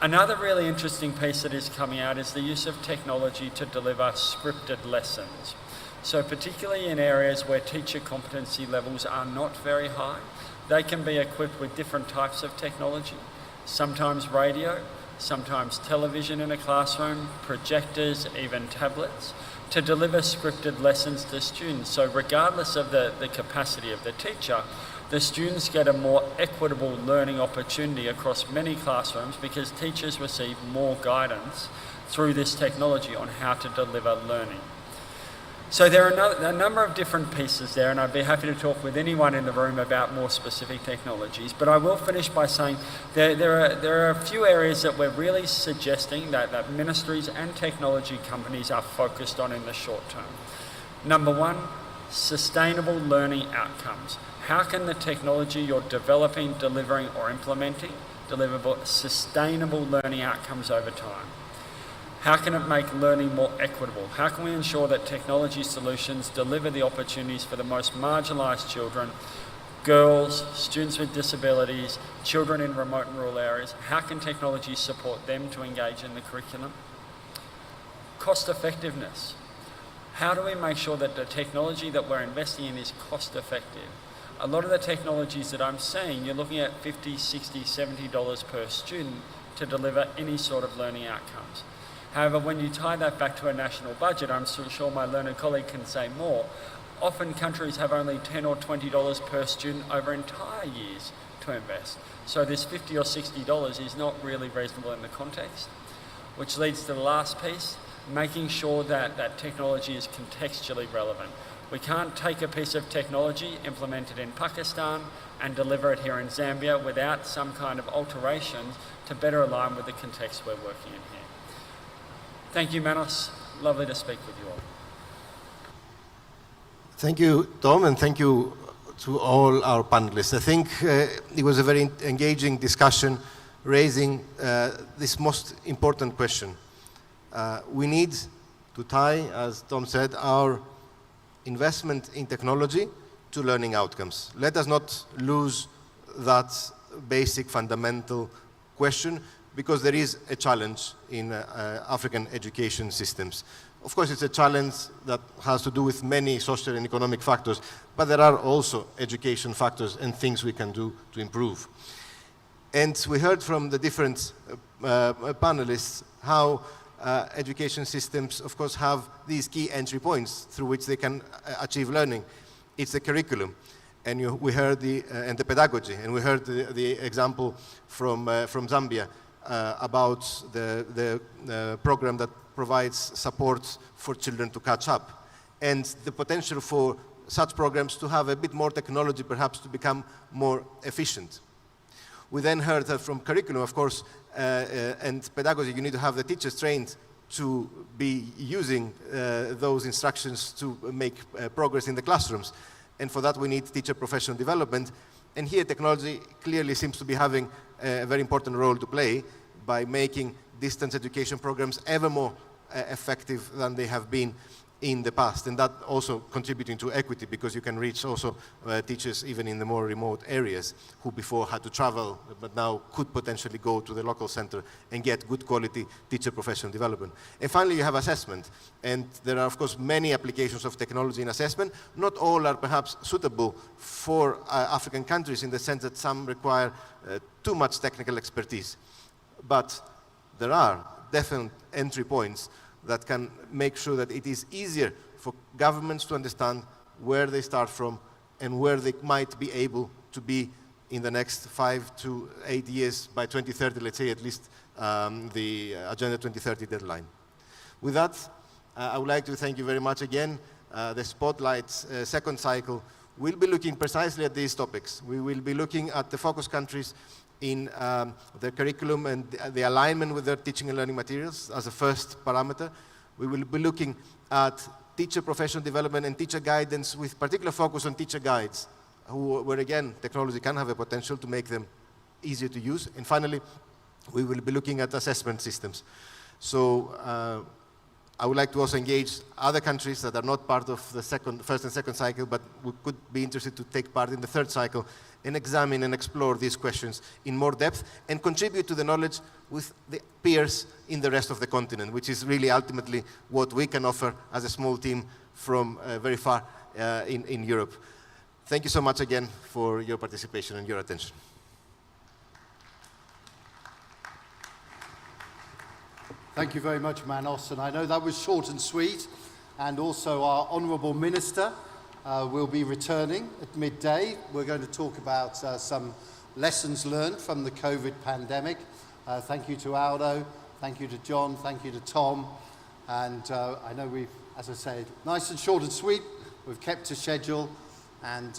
Another really interesting piece that is coming out is the use of technology to deliver scripted lessons. So particularly in areas where teacher competency levels are not very high, they can be equipped with different types of technology, sometimes radio, sometimes television in a classroom, projectors, even tablets, to deliver scripted lessons to students. So regardless of the capacity of the teacher, the students get a more equitable learning opportunity across many classrooms because teachers receive more guidance through this technology on how to deliver learning. So there are a number of different pieces there, and I'd be happy to talk with anyone in the room about more specific technologies, but I will finish by saying there are a few areas that we're really suggesting that ministries and technology companies are focused on in the short term. Number 1, sustainable learning outcomes. How can the technology you're developing, delivering or implementing deliver sustainable learning outcomes over time? How can it make learning more equitable? How can we ensure that technology solutions deliver the opportunities for the most marginalised children girls, students with disabilities, children in remote and rural areas, how can technology support them to engage in the curriculum? Cost effectiveness. How do we make sure that the technology that we're investing in is cost effective? A lot of the technologies that I'm seeing, you're looking at $50, $60, $70 per student to deliver any sort of learning outcomes. However, when you tie that back to a national budget, I'm sure my learned colleague can say more, often countries have only $10 or $20 per student over entire years to invest. So this $50 or $60 is not really reasonable in the context, which leads to the last piece, making sure that that technology is contextually relevant. We can't take a piece of technology, implement it in Pakistan, and deliver it here in Zambia without some kind of alterations to better align with the context we're working in here. Thank you, Manos. Lovely to speak with you all. Thank you, Tom, and thank you to all our panelists. I think it was a very engaging discussion raising this most important question. We need to tie, as Tom said, our investment in technology to learning outcomes. Let us not lose that basic fundamental question, because there is a challenge in African education systems. Of course, it's a challenge that has to do with many social and economic factors, but there are also education factors and things we can do to improve. And we heard from the different panelists how education systems, of course, have these key entry points through which they can achieve learning. It's the curriculum, and we heard the pedagogy, and we heard the example from Zambia about the program that provides support for children to catch up, and the potential for such programs to have a bit more technology, perhaps to become more efficient. We then heard from curriculum, of course, and pedagogy, you need to have the teachers trained to be using those instructions to make progress in the classrooms. And for that, we need teacher professional development. And here, technology clearly seems to be having a very important role to play by making distance education programs ever more effective than they have been in the past. And that also contributing to equity, because you can reach also teachers even in the more remote areas who before had to travel, but now could potentially go to the local center and get good quality teacher professional development. And finally, you have assessment. And there are, of course, many applications of technology in assessment. Not all are perhaps suitable for African countries, in the sense that some require too much technical expertise. But there are definite entry points that can make sure that it is easier for governments to understand where they start from and where they might be able to be in the next 5 to 8 years, by 2030, let's say, at least the Agenda 2030 deadline. With that, I would like to thank you very much again. The Spotlight second cycle will be looking precisely at these topics. We will be looking at the focus countries in the curriculum and the alignment with their teaching and learning materials as a first parameter. We will be looking at teacher professional development and teacher guidance, with particular focus on teacher guides, where again, technology can have a potential to make them easier to use. And finally, we will be looking at assessment systems. So I would like to also engage other countries that are not part of the first and second cycle, but we could be interested to take part in the third cycle and examine and explore these questions in more depth and contribute to the knowledge with the peers in the rest of the continent, which is really ultimately what we can offer as a small team from very far in Europe. Thank you so much again for your participation and your attention. Thank you very much, Manos, and I know that was short and sweet, and also our Honourable Minister will be returning at midday. We're going to talk about some lessons learned from the COVID pandemic. Thank you to Aldo, thank you to John, thank you to Tom, and I know we've, as I said, nice and short and sweet, we've kept to schedule, and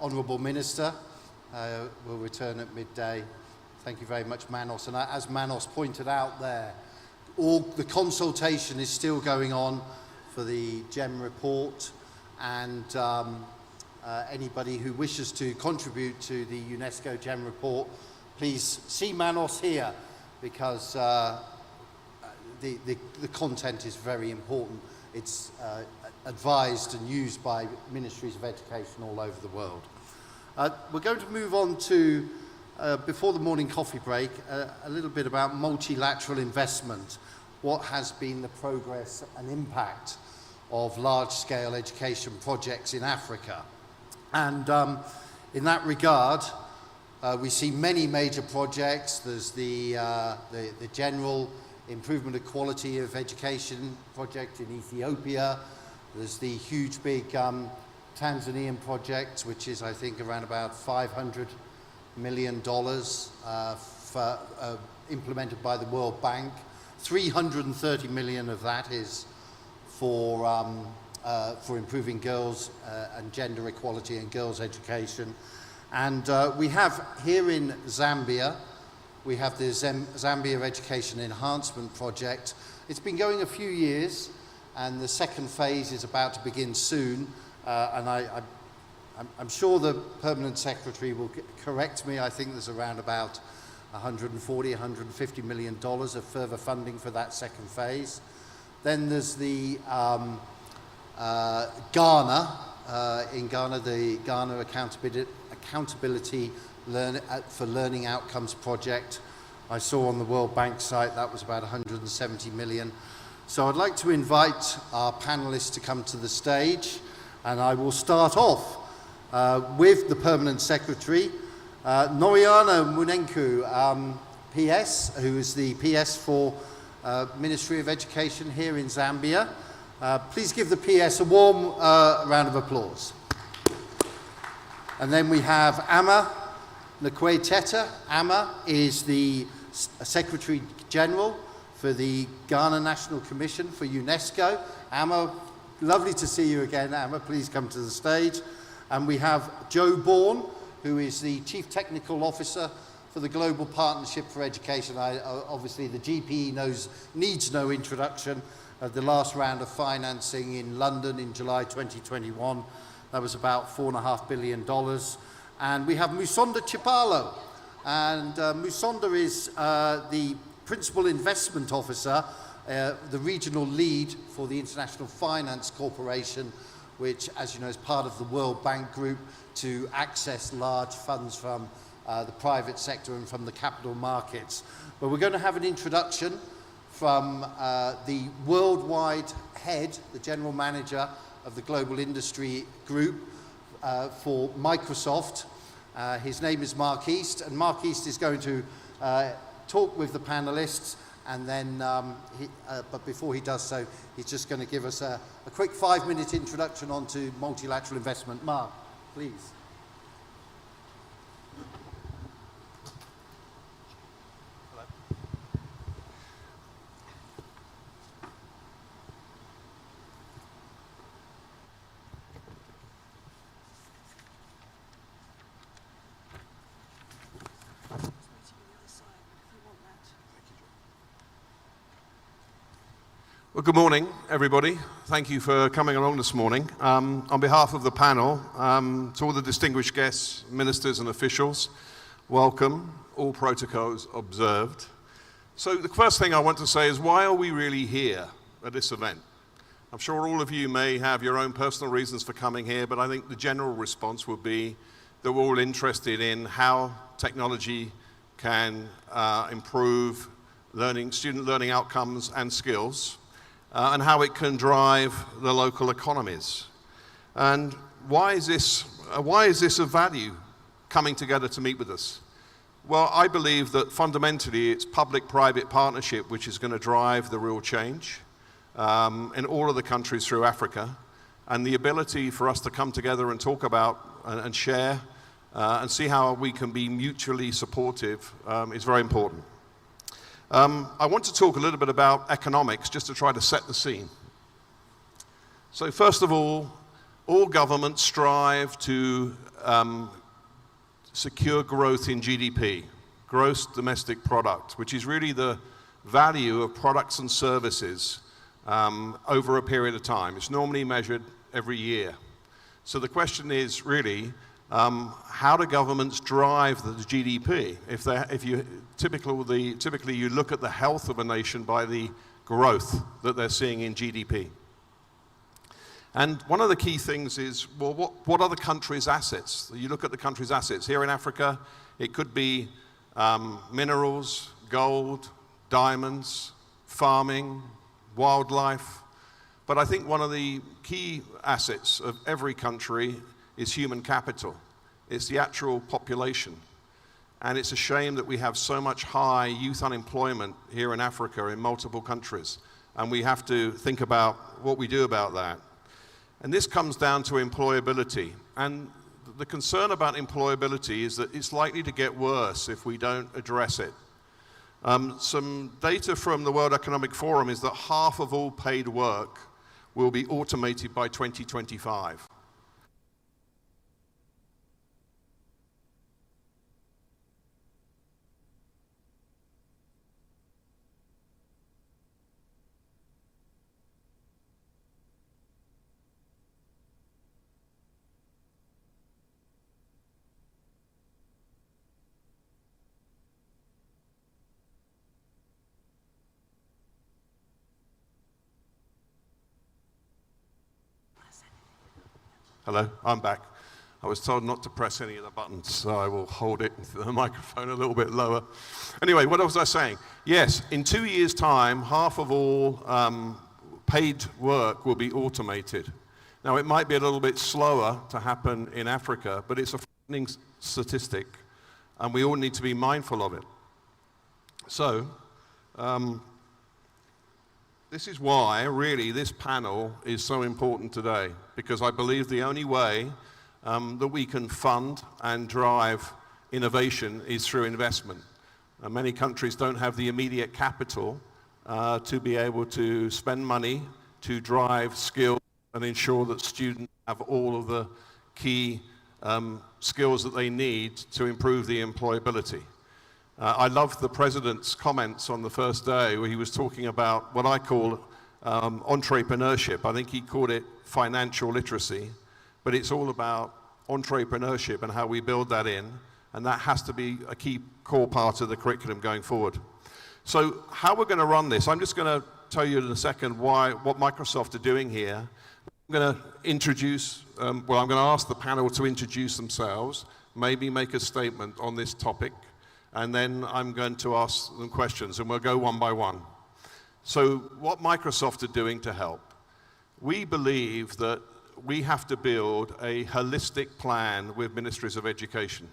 Honourable Minister will return at midday. Thank you very much, Manos, and as Manos pointed out there, all the consultation is still going on for the GEM report, and anybody who wishes to contribute to the UNESCO GEM report, please see Manos here, because the content is very important. It's advised and used by ministries of education all over the world. We're going to move on to, before the morning coffee break, a little bit about multilateral investment. What has been the progress and impact of large-scale education projects in Africa? And in that regard, we see many major projects. There's the general improvement of quality of education project in Ethiopia. There's the huge big Tanzanian project, which is, I think, around about $500 million implemented by the World Bank. 330 million of that is for improving girls and gender equality and girls' education. And we have here in Zambia, we have the Zambia Education Enhancement Project. It's been going a few years, and the second phase is about to begin soon. And I'm sure the Permanent Secretary will correct me. I think there's around about $140, $150 million of further funding for that second phase. Then there's the Ghana, in Ghana, the Ghana Accountability for Learning Outcomes project. I saw on the World Bank site that was about 170 million. So I'd like to invite our panelists to come to the stage, and I will start off with the Permanent Secretary, Noriana Munenku, PS, who is the PS for Ministry of Education here in Zambia. Please give the PS a warm round of applause. And then we have Ama Nkweteta. Ama is the Secretary General for the Ghana National Commission for UNESCO. Ama, lovely to see you again. Ama, please come to the stage. And we have Joe Bourne, who is the Chief Technical Officer for the Global Partnership for Education. Obviously, the GPE needs no introduction. The last round of financing in London in July 2021, that was about $4.5 billion. And we have Musonda Chipalo. And Musonda is the Principal Investment Officer, the regional lead for the International Finance Corporation, which, as you know, is part of the World Bank Group to access large funds from the private sector and from the capital markets. But we're going to have an introduction from the worldwide head, the general manager of the Global Industry Group for Microsoft. His name is Mark East, and Mark East is going to talk with the panelists, and then, but before he does so, he's just going to give us a quick 5-minute introduction onto multilateral investment. Mark, please. Well, good morning, everybody. Thank you for coming along this morning. On behalf of the panel, to all the distinguished guests, ministers and officials, welcome, all protocols observed. So the first thing I want to say is, why are we really here at this event? I'm sure all of you may have your own personal reasons for coming here, but I think the general response would be that we're all interested in how technology can improve student learning outcomes and skills, and how it can drive the local economies. And why is this of value, coming together to meet with us? Well, I believe that fundamentally it's public-private partnership which is going to drive the real change in all of the countries through Africa, and the ability for us to come together and talk about and share and see how we can be mutually supportive is very important. I want to talk a little bit about economics just to try to set the scene. So first of all governments strive to secure growth in GDP, gross domestic product, which is really the value of products and services over a period of time. It's normally measured every year. So the question is really, how do governments drive the GDP? Typically you look at the health of a nation by the growth that they're seeing in GDP. And one of the key things is, well, what are the country's assets? You look at the country's assets. Here in Africa, it could be minerals, gold, diamonds, farming, wildlife. But I think one of the key assets of every country is human capital. It's the actual population. And it's a shame that we have so much high youth unemployment here in Africa in multiple countries. And we have to think about what we do about that. And this comes down to employability. And the concern about employability is that it's likely to get worse if we don't address it. Some data from the World Economic Forum is that half of all paid work will be automated by 2025. Hello, I'm back. I was told not to press any of the buttons, so I will hold it the microphone a little bit lower. Anyway, what was I saying? Yes, in 2 years' time, half of all paid work will be automated. Now, it might be a little bit slower to happen in Africa, but it's a frightening statistic, and we all need to be mindful of it. So, this is why, really, this panel is so important today, because I believe the only way that we can fund and drive innovation is through investment. Many countries don't have the immediate capital to be able to spend money to drive skills and ensure that students have all of the key skills that they need to improve the employability. I loved the President's comments on the first day where he was talking about what I call entrepreneurship. I think he called it financial literacy, but it's all about entrepreneurship and how we build that in, and that has to be a key core part of the curriculum going forward. So how we're going to run this, I'm just going to tell you in a second what Microsoft are doing here. I'm going to introduce, I'm going to ask the panel to introduce themselves, maybe make a statement on this topic, and then I'm going to ask them questions, and we'll go one by one. So what Microsoft are doing to help? We believe that we have to build a holistic plan with ministries of education.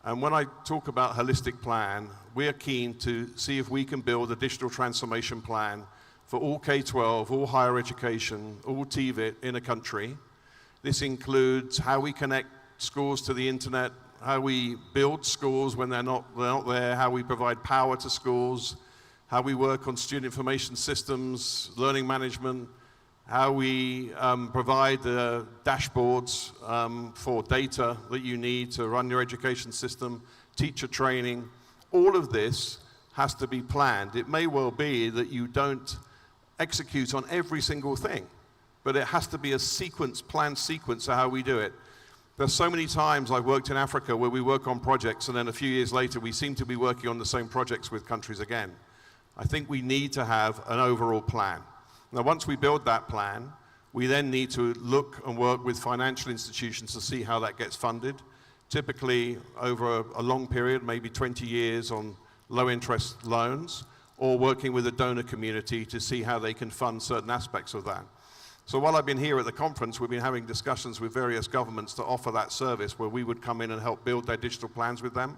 And when I talk about holistic plan, we're keen to see if we can build a digital transformation plan for all K-12, all higher education, all TVET in a country. This includes how we connect schools to the internet, how we build schools when they're not there, how we provide power to schools, how we work on student information systems, learning management, how we provide the dashboards for data that you need to run your education system, teacher training. All of this has to be planned. It may well be that you don't execute on every single thing, but it has to be a planned sequence of how we do it. There's so many times I've worked in Africa where we work on projects and then a few years later we seem to be working on the same projects with countries again. I think we need to have an overall plan. Now, once we build that plan, we then need to look and work with financial institutions to see how that gets funded, typically over a long period, maybe 20 years on low-interest loans, or working with the donor community to see how they can fund certain aspects of that. So while I've been here at the conference, we've been having discussions with various governments to offer that service where we would come in and help build their digital plans with them.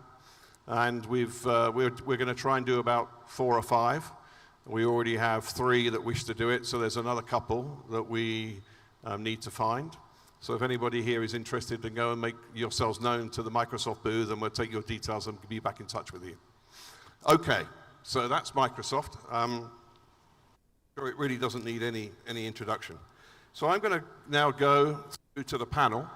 And we're going to try and do about 4 or 5. We already have 3 that wish to do it, so there's another couple that we need to find. So if anybody here is interested, then go and make yourselves known to the Microsoft booth, and we'll take your details and be back in touch with you. Okay, so that's Microsoft. It really doesn't need any introduction. So I'm going to now go through to the panel,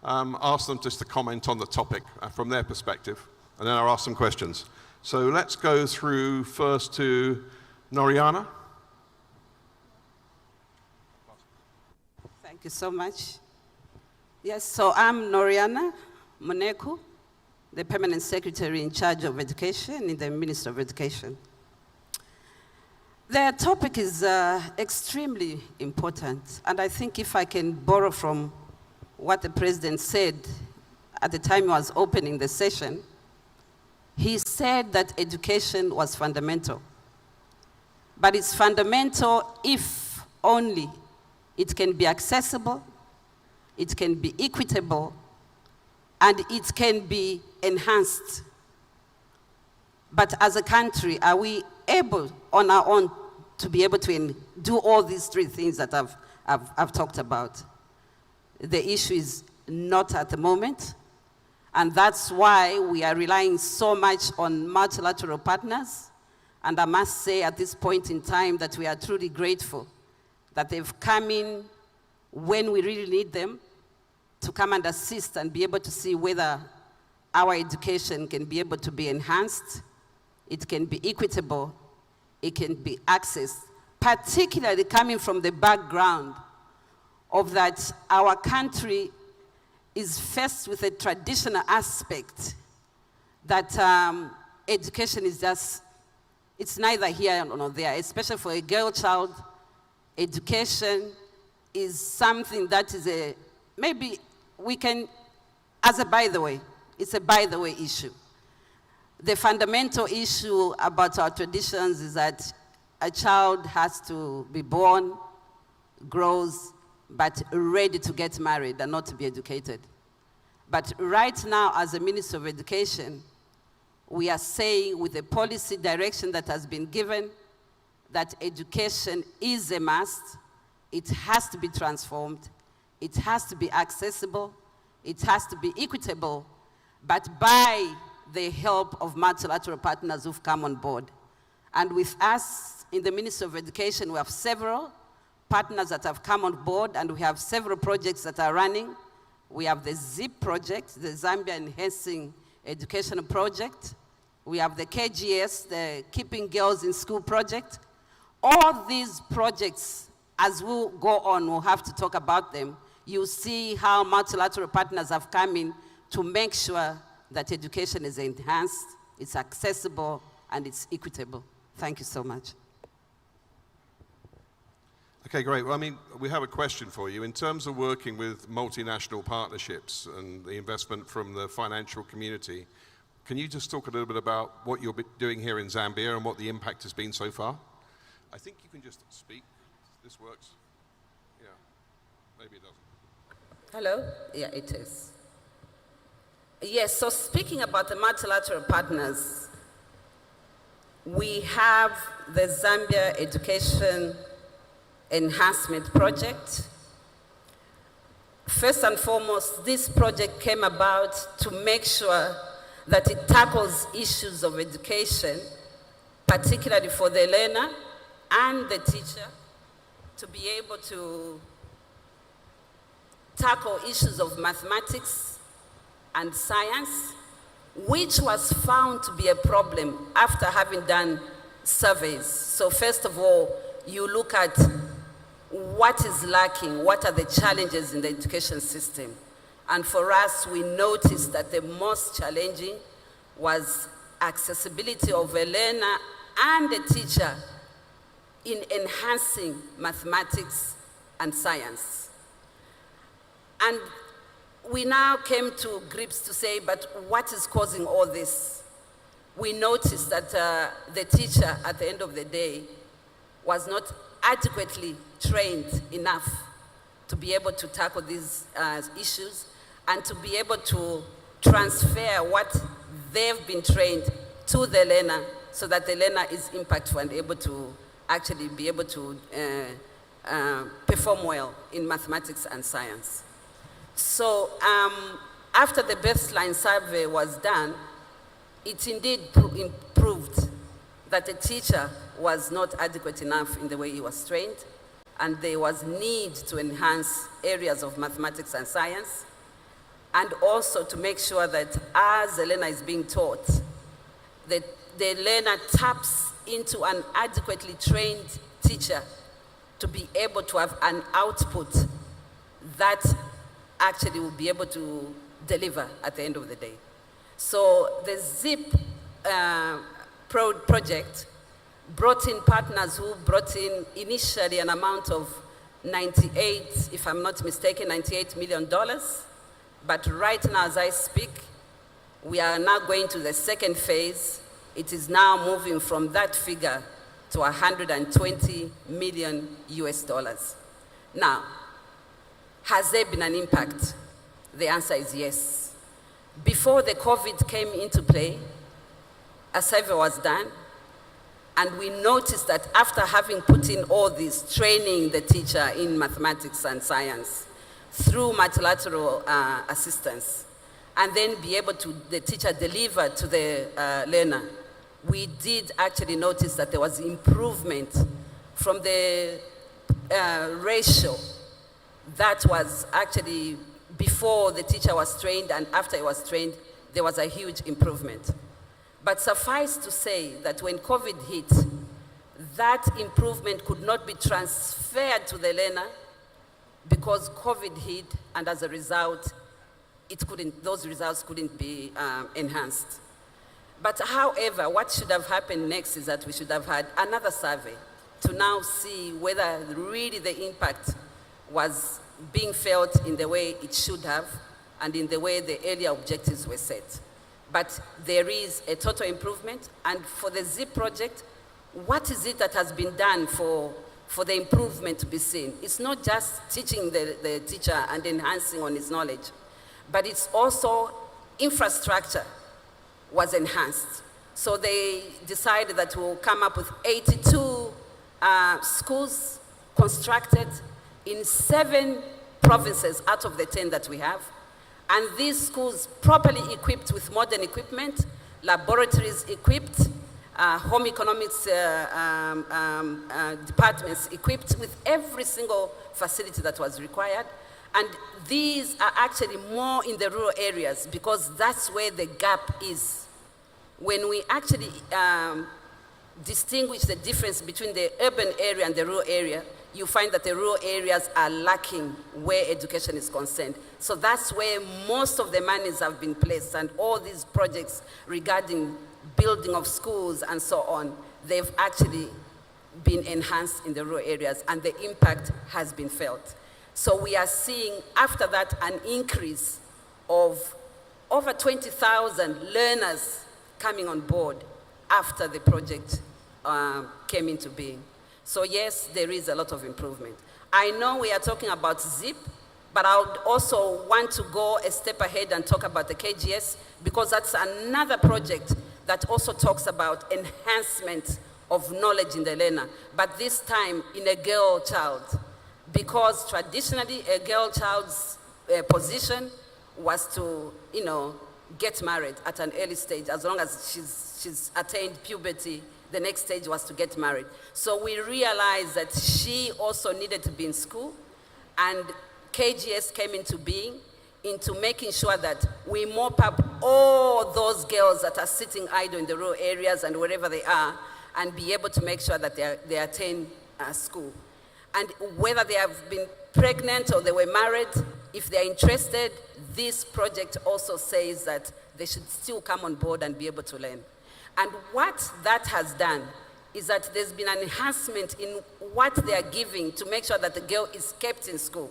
ask them just to comment on the topic from their perspective, and then I'll ask some questions. So let's go through first to Noriana. Thank you so much. Yes, so I'm Noriana Moneku, the Permanent Secretary in charge of Education in the Ministry of Education. The topic is extremely important, and I think if I can borrow from what the President said at the time he was opening the session, he said that education was fundamental. But it's fundamental if only it can be accessible, it can be equitable, and it can be enhanced. But as a country, are we able on our own to be able to do all these three things that I've talked about? The issue is not at the moment, and that's why we are relying so much on multilateral partners. And I must say at this point in time that we are truly grateful that they've come in when we really need them to come and assist and be able to see whether our education can be able to be enhanced, it can be equitable, it can be accessed, particularly coming from the background of that our country is faced with a traditional aspect that education is just, it's neither here nor there, especially for a girl child. Education is something that is maybe we can, as a by the way, it's a by the way issue. The fundamental issue about our traditions is that a child has to be born, grows, but ready to get married and not to be educated. But right now, as a Minister of Education, we are saying with the policy direction that has been given that education is a must, it has to be transformed, it has to be accessible, it has to be equitable, but by the help of multilateral partners who've come on board. And with us in the Ministry of Education, we have several partners that have come on board, and we have several projects that are running. We have the ZIP project, the Zambia Enhancing Education Project. We have the KGS, the Keeping Girls in School project. All these projects, as we'll go on, we'll have to talk about them. You see how multilateral partners have come in to make sure that education is enhanced, it's accessible, and it's equitable. Thank you so much. Okay, great. Well, I mean, we have a question for you. In terms of working with multinational partnerships and the investment from the financial community, can you just talk a little bit about what you're doing here in Zambia and what the impact has been so far? I think you can just speak. This works. Yeah, maybe it doesn't. Hello? Yeah, it is. Yes, so speaking about the multilateral partners, we have the Zambia Education Enhancement Project. First and foremost, this project came about to make sure that it tackles issues of education, particularly for the learner and the teacher, to be able to tackle issues of mathematics and science, which was found to be a problem after having done surveys. So first of all, you look at what is lacking, what are the challenges in the education system. And for us, we noticed that the most challenging was accessibility of a learner and a teacher in enhancing mathematics and science. And we now came to grips to say, but what is causing all this? We noticed that the teacher, at the end of the day, was not adequately trained enough to be able to tackle these issues and to be able to transfer what they've been trained to the learner so that the learner is impactful and able to actually be able to perform well in mathematics and science. So after the baseline survey was done, it indeed proved that the teacher was not adequate enough in the way he was trained, and there was need to enhance areas of mathematics and science, and also to make sure that as the learner is being taught, that the learner taps into an adequately trained teacher to be able to have an output that actually will be able to deliver at the end of the day. So the ZIP project brought in partners who brought in initially an amount of 98, if I'm not mistaken, $98 million. But right now, as I speak, we are now going to the second phase. It is now moving from that figure to 120 million US dollars. Now, has there been an impact? The answer is yes. Before the COVID came into play, a survey was done, and we noticed that after having put in all this, training the teacher in mathematics and science through multilateral assistance, and then be able to, the teacher deliver to the learner, we did actually notice that there was improvement from the ratio that was actually before the teacher was trained and after he was trained, there was a huge improvement. But suffice to say that when COVID hit, that improvement could not be transferred to the learner because COVID hit, and as a result, those results couldn't be enhanced. But however, what should have happened next is that we should have had another survey to now see whether really the impact was being felt in the way it should have and in the way the earlier objectives were set. But there is a total improvement, and for the ZIP project, what is it that has been done for the improvement to be seen? It's not just teaching the teacher and enhancing on his knowledge, but it's also infrastructure was enhanced. So they decided that we'll come up with 82 schools constructed in 7 provinces out of the 10 that we have. And these schools properly equipped with modern equipment, laboratories equipped, home economics departments equipped with every single facility that was required. And these are actually more in the rural areas because that's where the gap is. When we actually distinguish the difference between the urban area and the rural area, you find that the rural areas are lacking where education is concerned. So that's where most of the monies have been placed, and all these projects regarding building of schools and so on, they've actually been enhanced in the rural areas, and the impact has been felt. So we are seeing, after that, an increase of over 20,000 learners coming on board after the project came into being. So yes, there is a lot of improvement. I know we are talking about ZIP, but I would also want to go a step ahead and talk about the KGS, because that's another project that also talks about enhancement of knowledge in the learner, but this time in a girl child, because traditionally a girl child's position was to, get married at an early stage. As long as she's attained puberty, the next stage was to get married. So we realized that she also needed to be in school, and KGS came into being, into making sure that we mop up all those girls that are sitting idle in the rural areas and wherever they are, and be able to make sure that they attain school. And whether they have been pregnant or they were married, if they're interested, this project also says that they should still come on board and be able to learn. And what that has done is that there's been an enhancement in what they are giving to make sure that the girl is kept in school.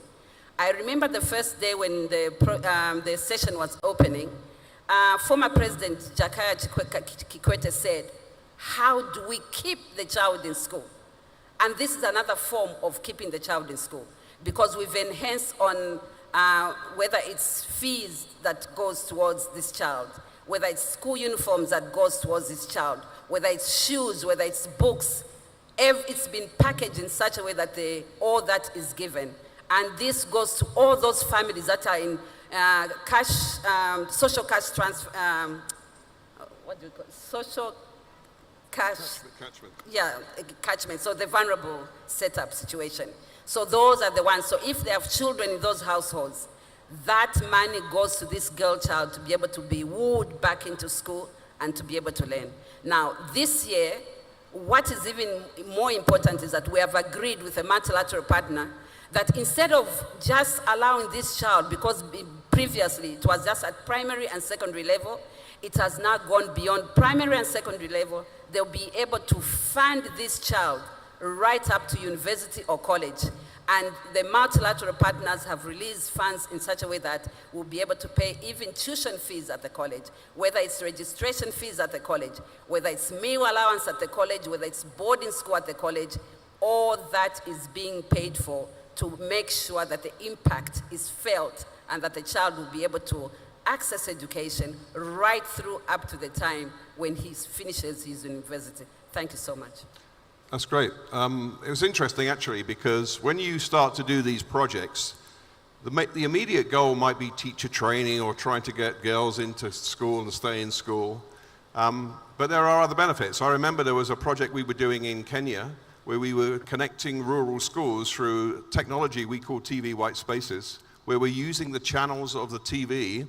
I remember the first day when the session was opening, former President Jakaya Kikwete said, how do we keep the child in school? And this is another form of keeping the child in school, because we've enhanced on whether it's fees that goes towards this child, whether it's school uniforms that goes towards this child, whether it's shoes, whether it's books. It's been packaged in such a way that all that is given. And this goes to all those families that are in social cash transfer, what do you call it? Social cash. Catchment. Yeah, catchment, so the vulnerable setup situation. So those are the ones. So if they have children in those households, that money goes to this girl child to be able to be wooed back into school and to be able to learn. Now, this year, what is even more important is that we have agreed with a multilateral partner that instead of just allowing this child, because previously it was just at primary and secondary level, it has now gone beyond primary and secondary level, they'll be able to fund this child right up to university or college. And the multilateral partners have released funds in such a way that we'll be able to pay even tuition fees at the college, whether it's registration fees at the college, whether it's meal allowance at the college, whether it's boarding school at the college. All that is being paid for to make sure that the impact is felt and that the child will be able to access education right through up to the time when he finishes his university. Thank you so much. That's great. It was interesting, actually, because when you start to do these projects, the immediate goal might be teacher training or trying to get girls into school and stay in school. But there are other benefits. I remember there was a project we were doing in Kenya where we were connecting rural schools through technology we call TV white spaces, where we're using the channels of the TV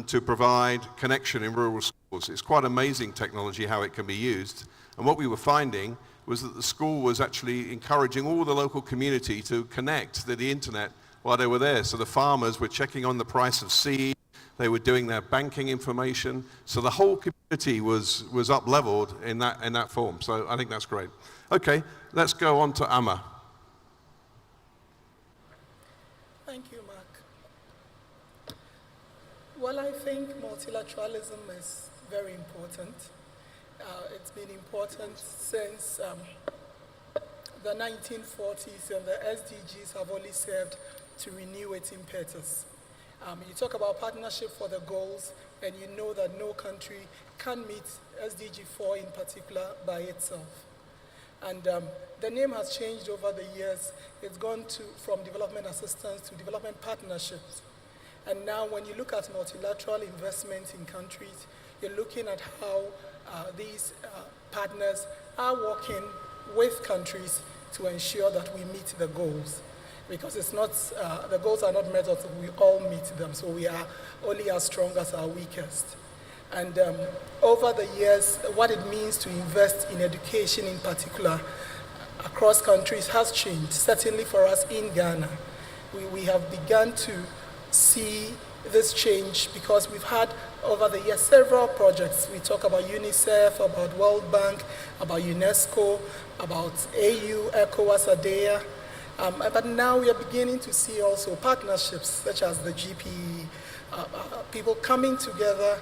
to provide connection in rural schools. It's quite amazing technology how it can be used. And what we were finding was that the school was actually encouraging all the local community to connect to the internet while they were there. So the farmers were checking on the price of seed, they were doing their banking information. So the whole community was up-leveled in that form. So I think that's great. Okay, let's go on to Amma. Thank you, Mark. Well, I think multilateralism is very important. It's been important since the 1940s, and the SDGs have only served to renew its impetus. You talk about partnership for the goals, and you know that no country can meet SDG 4 in particular by itself. And the name has changed over the years. It's gone from development assistance to development partnerships. And now when you look at multilateral investment in countries, you're looking at how these partners are working with countries to ensure that we meet the goals. Because it's not, the goals are not met until we all meet them, so we are only as strong as our weakest. And over the years, what it means to invest in education in particular across countries has changed, certainly for us in Ghana. We have begun to see this change because we've had over the years several projects. We talk about UNICEF, about World Bank, about UNESCO, about AU, ECOWAS, ADEA. But now we are beginning to see also partnerships such as the GPE, people coming together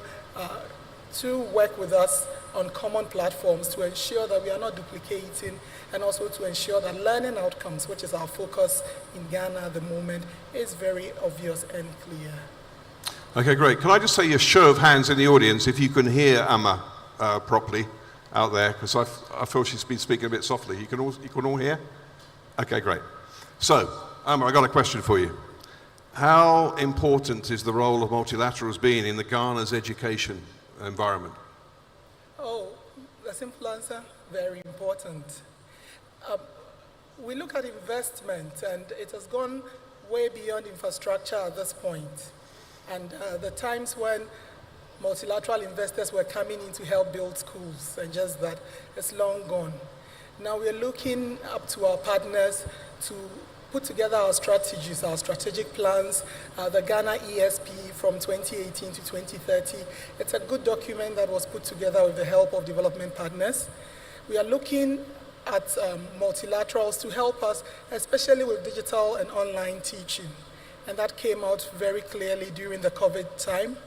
to work with us on common platforms to ensure that we are not duplicating, and also to ensure that learning outcomes, which is our focus in Ghana at the moment, is very obvious and clear. Okay, great. Can I just say a show of hands in the audience if you can hear Amma properly out there, because I feel she's been speaking a bit softly. You can all hear? Okay, great. So, Amma, I got a question for you. How important is the role of multilaterals being in the Ghana's education environment? Oh, the simple answer, very important. We look at investment, and it has gone way beyond infrastructure at this point. And the times when multilateral investors were coming in to help build schools, and just that, it's long gone. Now we're looking up to our partners to put together our strategies, our strategic plans, the Ghana ESP from 2018 to 2030. It's a good document that was put together with the help of development partners. We are looking at multilaterals to help us, especially with digital and online teaching. And that came out very clearly during the COVID time.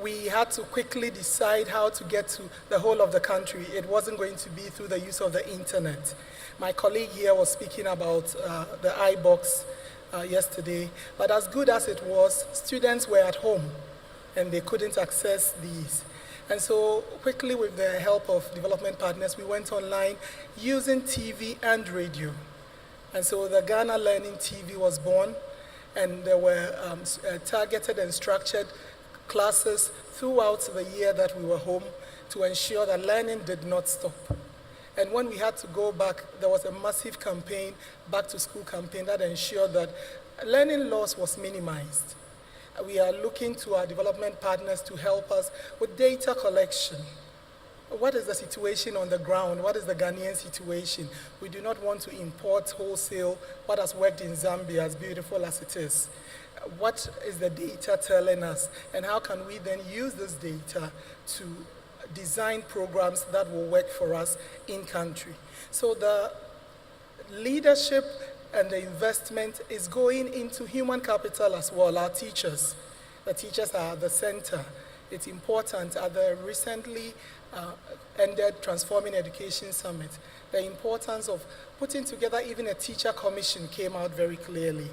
We had to quickly decide how to get to the whole of the country. It wasn't going to be through the use of the internet. My colleague here was speaking about the iBox yesterday, but as good as it was, students were at home and they couldn't access these. And so quickly, with the help of development partners, we went online using TV and radio. And so the Ghana Learning TV was born, and there were targeted and structured classes throughout the year that we were home to ensure that learning did not stop. And when we had to go back, there was a massive campaign, back to school campaign, that ensured that learning loss was minimized. We are looking to our development partners to help us with data collection. What is the situation on the ground? What is the Ghanaian situation? We do not want to import wholesale what has worked in Zambia, as beautiful as it is. What is the data telling us? And how can we then use this data to design programs that will work for us in country. So the leadership and the investment is going into human capital as well, our teachers. The teachers are at the center. It's important. At the recently ended Transforming Education Summit, the importance of putting together even a teacher commission came out very clearly.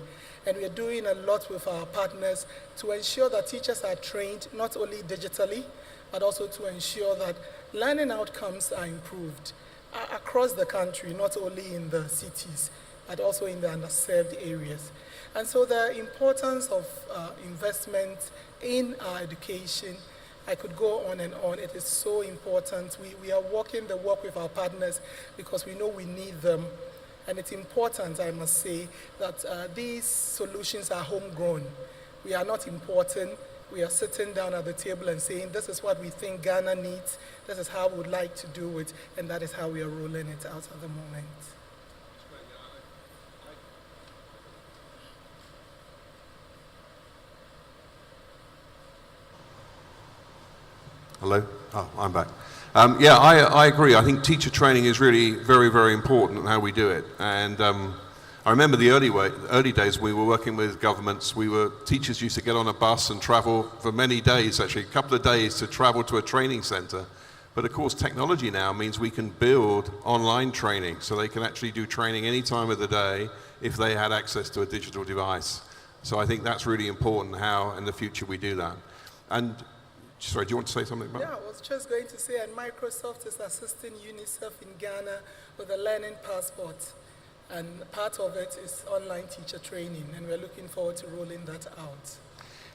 And we're doing a lot with our partners to ensure that teachers are trained not only digitally, but also to ensure that learning outcomes are improved across the country, not only in the cities, but also in the underserved areas. And so the importance of investment in our education, I could go on and on. It is so important. We are walking the walk with our partners because we know we need them. And it's important, I must say, that these solutions are homegrown. We are not importing. We are sitting down at the table and saying, this is what we think Ghana needs, this is how we would like to do it, and that is how we are rolling it out at the moment. Hello? Oh, I'm back. Yeah, I agree. I think teacher training is really very, very important in how we do it. And I remember the early days we were working with governments. Teachers used to get on a bus and travel for many days, actually a couple of days, to travel to a training center. But of course, technology now means we can build online training, so they can actually do training any time of the day if they had access to a digital device. So I think that's really important how in the future we do that. And sorry, do you want to say something about that? Yeah, I was just going to say, and Microsoft is assisting UNICEF in Ghana with a learning passport. And part of it is online teacher training, and we're looking forward to rolling that out.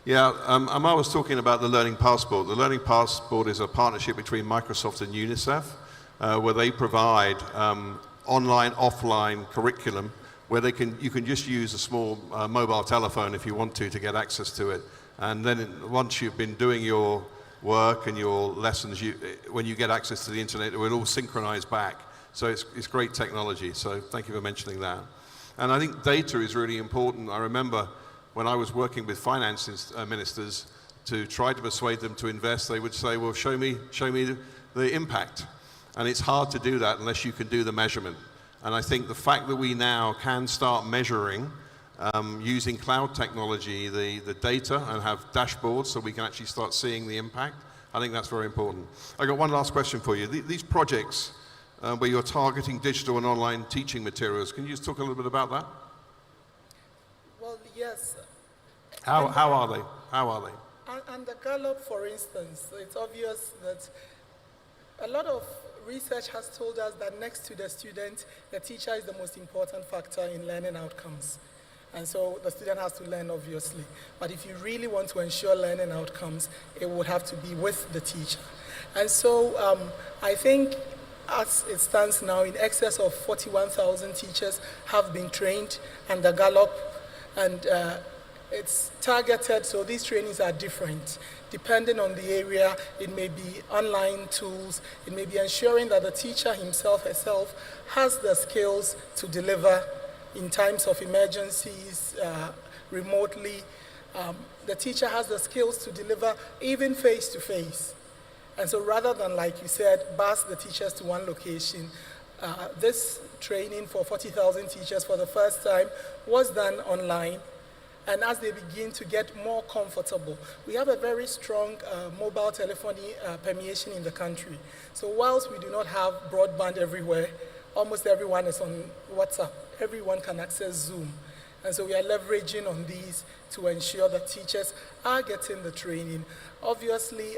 Yeah, Amar was talking about the Learning Passport. The Learning Passport is a partnership between Microsoft and UNICEF, where they provide online, offline curriculum, where you can just use a small mobile telephone if you want to get access to it. And then once you've been doing your work and your lessons, when you get access to the internet, it will all synchronize back. So it's great technology. So thank you for mentioning that. And I think data is really important. I remember when I was working with finance ministers to try to persuade them to invest, they would say, well, show me the impact. And it's hard to do that unless you can do the measurement. And I think the fact that we now can start measuring using cloud technology, the data, and have dashboards so we can actually start seeing the impact, I think that's very important. I got one last question for you. These projects where you're targeting digital and online teaching materials, can you just talk a little bit about that? Well, yes. How are they? How are they? And the Gallup, for instance, it's obvious that a lot of research has told us that next to the student, the teacher is the most important factor in learning outcomes. And so the student has to learn, obviously. But if you really want to ensure learning outcomes, it would have to be with the teacher. And so I think as it stands now, in excess of 41,000 teachers have been trained under Gallup, and it's targeted, so these trainings are different. Depending on the area, it may be online tools, it may be ensuring that the teacher himself, herself, has the skills to deliver in times of emergencies, remotely. The teacher has the skills to deliver even face-to-face. And so rather than, like you said, bus the teachers to one location, this training for 40,000 teachers for the first time was done online. And as they begin to get more comfortable, we have a very strong mobile telephony permeation in the country. So whilst we do not have broadband everywhere, almost everyone is on WhatsApp. Everyone can access Zoom. And so we are leveraging on these to ensure that teachers are getting the training. Obviously,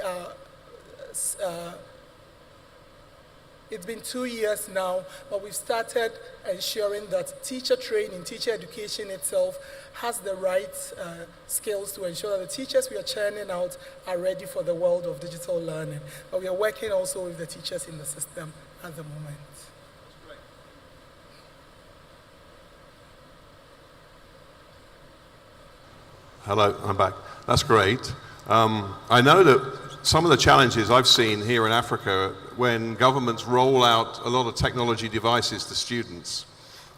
it's been 2 years now, but we've started ensuring that teacher training, teacher education itself has the right skills to ensure that the teachers we are churning out are ready for the world of digital learning. But we are working also with the teachers in the system at the moment. Hello, I'm back. That's great. I know that some of the challenges I've seen here in Africa when governments roll out a lot of technology devices to students,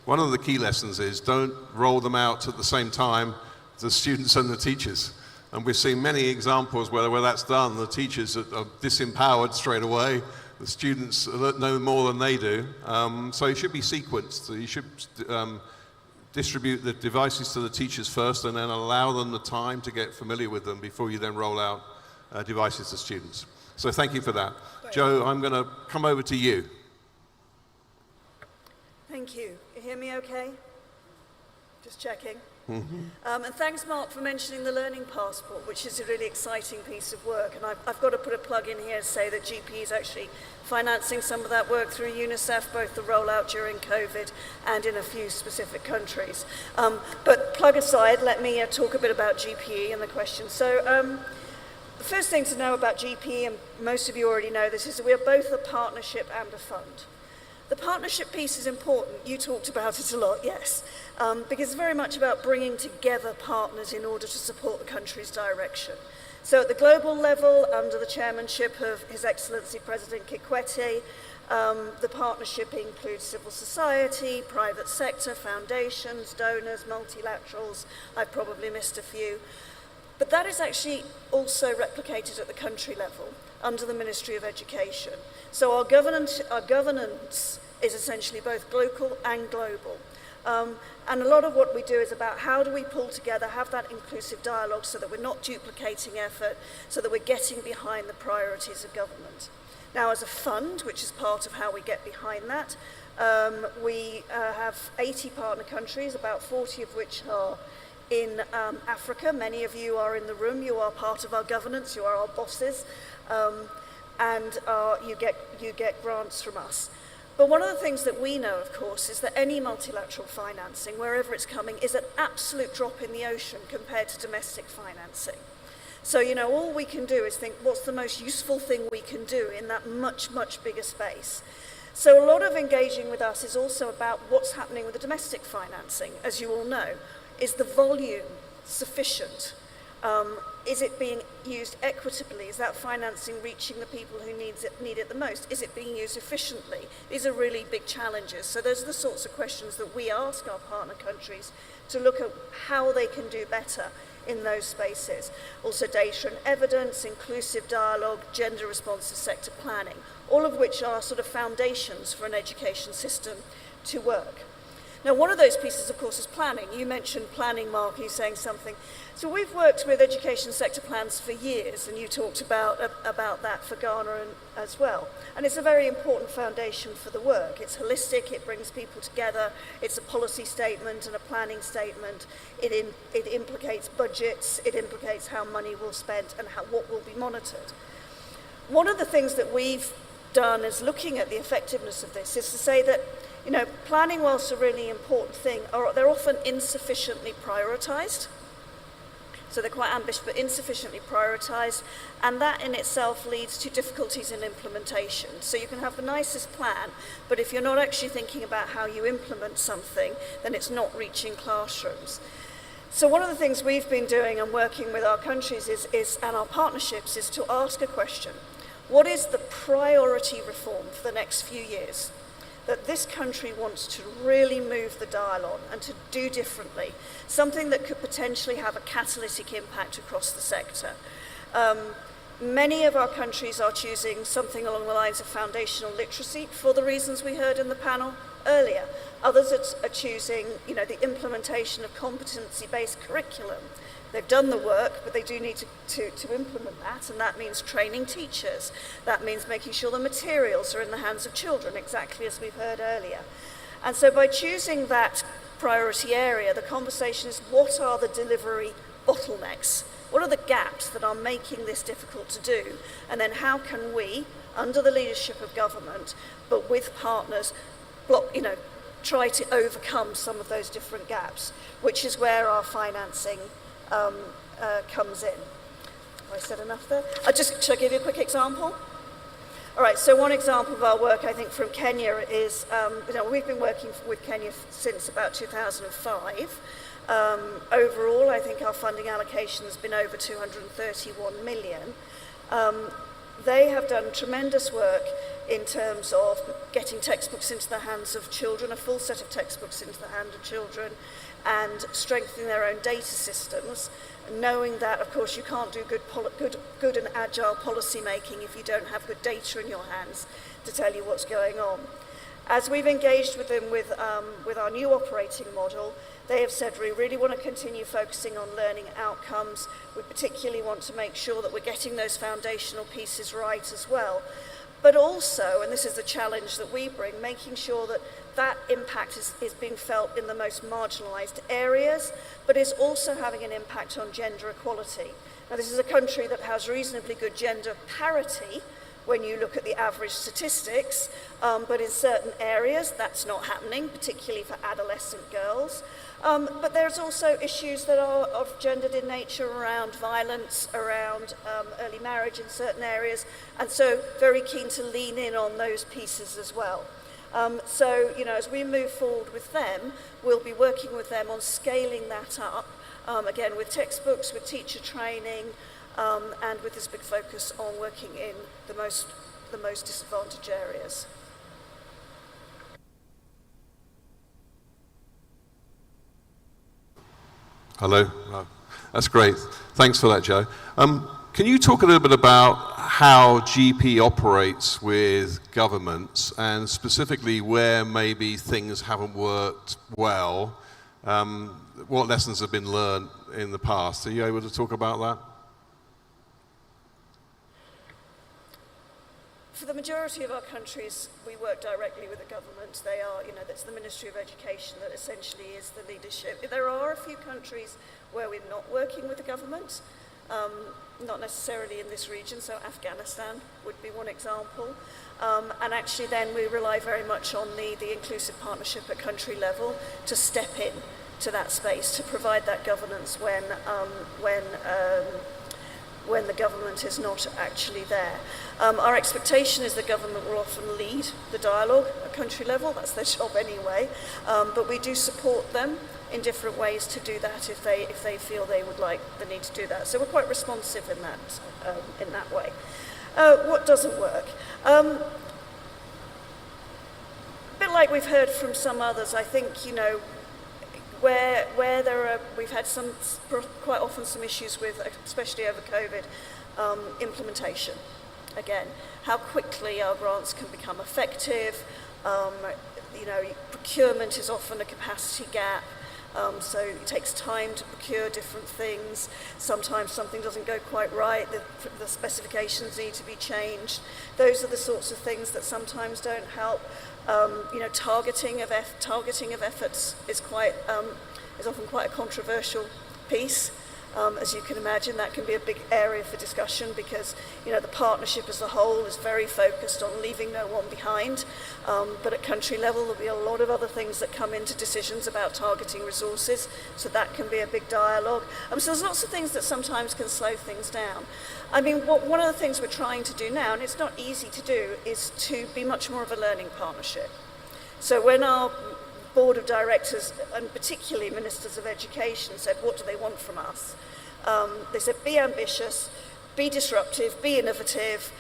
one of the key lessons is don't roll them out at the same time to the students and the teachers. And we've seen many examples where that's done. The teachers are disempowered straight away. The students know more than they do. So it should be sequenced. You should distribute the devices to the teachers first and then allow them the time to get familiar with them before you then roll out devices to students. So thank you for that. Joe, I'm going to come over to you. Thank you. You hear me okay? Just checking. And thanks, Mark, for mentioning the Learning Passport, which is a really exciting piece of work. And I've got to put a plug in here to say that GP is actually financing some of that work through UNICEF, both the rollout during COVID and in a few specific countries. But plug aside, let me talk a bit about GPE and the question. So the first thing to know about GPE, and most of you already know this, is that we are both a partnership and a fund. The partnership piece is important. You talked about it a lot, yes, because it's very much about bringing together partners in order to support the country's direction. So at the global level, under the chairmanship of His Excellency President Kikwete, the partnership includes civil society, private sector, foundations, donors, multilaterals. I've probably missed a few. But that is actually also replicated at the country level under the Ministry of Education. So our governance is essentially both local and global. And a lot of what we do is about how do we pull together, have that inclusive dialogue so that we're not duplicating effort, so that we're getting behind the priorities of government. Now, as a fund, which is part of how we get behind that, we have 80 partner countries, about 40 of which are in Africa. Many of you are in the room. You are part of our governance. You are our bosses, and you get grants from us. But one of the things that we know, of course, is that any multilateral financing, wherever it's coming, is an absolute drop in the ocean compared to domestic financing. So, you know, all we can do is think, what's the most useful thing we can do in that much, much bigger space? So a lot of engaging with us is also about what's happening with the domestic financing. As you all know, is the volume sufficient? Is it being used equitably? Is that financing reaching the people who need it the most? Is it being used efficiently? These are really big challenges. So those are the sorts of questions that we ask our partner countries to look at how they can do better in those spaces. Also data and evidence, inclusive dialogue, gender responsive sector planning, all of which are sort of foundations for an education system to work. Now, one of those pieces, of course, is planning. You mentioned planning, Mark, you saying something. So we've worked with education sector plans for years, and you talked about that for Ghana as well. And it's a very important foundation for the work. It's holistic, it brings people together, it's a policy statement and a planning statement. It implicates budgets, it implicates how money will be spent and what will be monitored. One of the things that we've done is looking at the effectiveness of this is to say that, you know, planning, whilst a really important thing, they're often insufficiently prioritized. So they're quite ambitious, but insufficiently prioritized, and that in itself leads to difficulties in implementation. So you can have the nicest plan, but if you're not actually thinking about how you implement something, then it's not reaching classrooms. So one of the things we've been doing and working with our countries and our partnerships is to ask a question. What is the priority reform for the next few years that this country wants to really move the dial on and to do differently, something that could potentially have a catalytic impact across the sector? Many of our countries are choosing something along the lines of foundational literacy for the reasons we heard in the panel earlier. Others are choosing, you know, the implementation of competency-based curriculum. They've done the work, but they do need to implement that, and that means training teachers. That means making sure the materials are in the hands of children, exactly as we've heard earlier. And so by choosing that priority area, the conversation is, what are the delivery bottlenecks? What are the gaps that are making this difficult to do? And then how can we, under the leadership of government, but with partners, try to overcome some of those different gaps, which is where our financing comes in. Have I said enough there? Should I give you a quick example? All right, so one example of our work, I think, from Kenya is, we've been working with Kenya since about 2005. Overall, I think our funding allocation has been over 231 million. They have done tremendous work in terms of getting textbooks into the hands of children, a full set of textbooks into the hands of children, and strengthening their own data systems, knowing that, of course, you can't do good and agile policy making if you don't have good data in your hands to tell you what's going on. As we've engaged with them with our new operating model, they have said we really want to continue focusing on learning outcomes. We particularly want to make sure that we're getting those foundational pieces right as well. But also, and this is the challenge that we bring, making sure that that impact is being felt in the most marginalised areas, but is also having an impact on gender equality. Now, this is a country that has reasonably good gender parity when you look at the average statistics, but in certain areas that's not happening, particularly for adolescent girls. But there's also issues that are of gendered in nature around violence, around early marriage in certain areas, and so very keen to lean in on those pieces as well. So, you know, as we move forward with them, we'll be working with them on scaling that up, again, with textbooks, with teacher training, and with this big focus on working in the most disadvantaged areas. Hello. Oh, that's great. Thanks for that, Joe. Can you talk a little bit about how GP operates with governments and specifically where maybe things haven't worked well? What lessons have been learned in the past? Are you able to talk about that? For the majority of our countries, we work directly with the government. They are, you know, that's the Ministry of Education that essentially is the leadership. There are a few countries where we're not working with the government, not necessarily in this region, so Afghanistan would be one example. And actually then we rely very much on the inclusive partnership at country level to step in to that space, to provide that governance when the government is not actually there. Our expectation is the government will often lead the dialogue at country level, that's their job anyway, but we do support them in different ways to do that if they feel they would like the need to do that. So we're quite responsive in that way. What doesn't work? A bit like we've heard from some others, I think, you know, where we've had quite often some issues with, especially over COVID, implementation. Again, how quickly our grants can become effective. You know, procurement is often a capacity gap. So it takes time to procure different things. Sometimes something doesn't go quite right. The specifications need to be changed. Those are the sorts of things that sometimes don't help. You know, targeting of efforts is often quite a controversial piece. As you can imagine, that can be a big area for discussion because, you know, the partnership as a whole is very focused on leaving no one behind. But at country level, there'll be a lot of other things that come into decisions about targeting resources. So that can be a big dialogue. So there's lots of things that sometimes can slow things down. I mean, one of the things we're trying to do now, and it's not easy to do, is to be much more of a learning partnership. So when our board of directors, and particularly ministers of education, said, what do they want from us? They said, be ambitious, be disruptive, be innovative,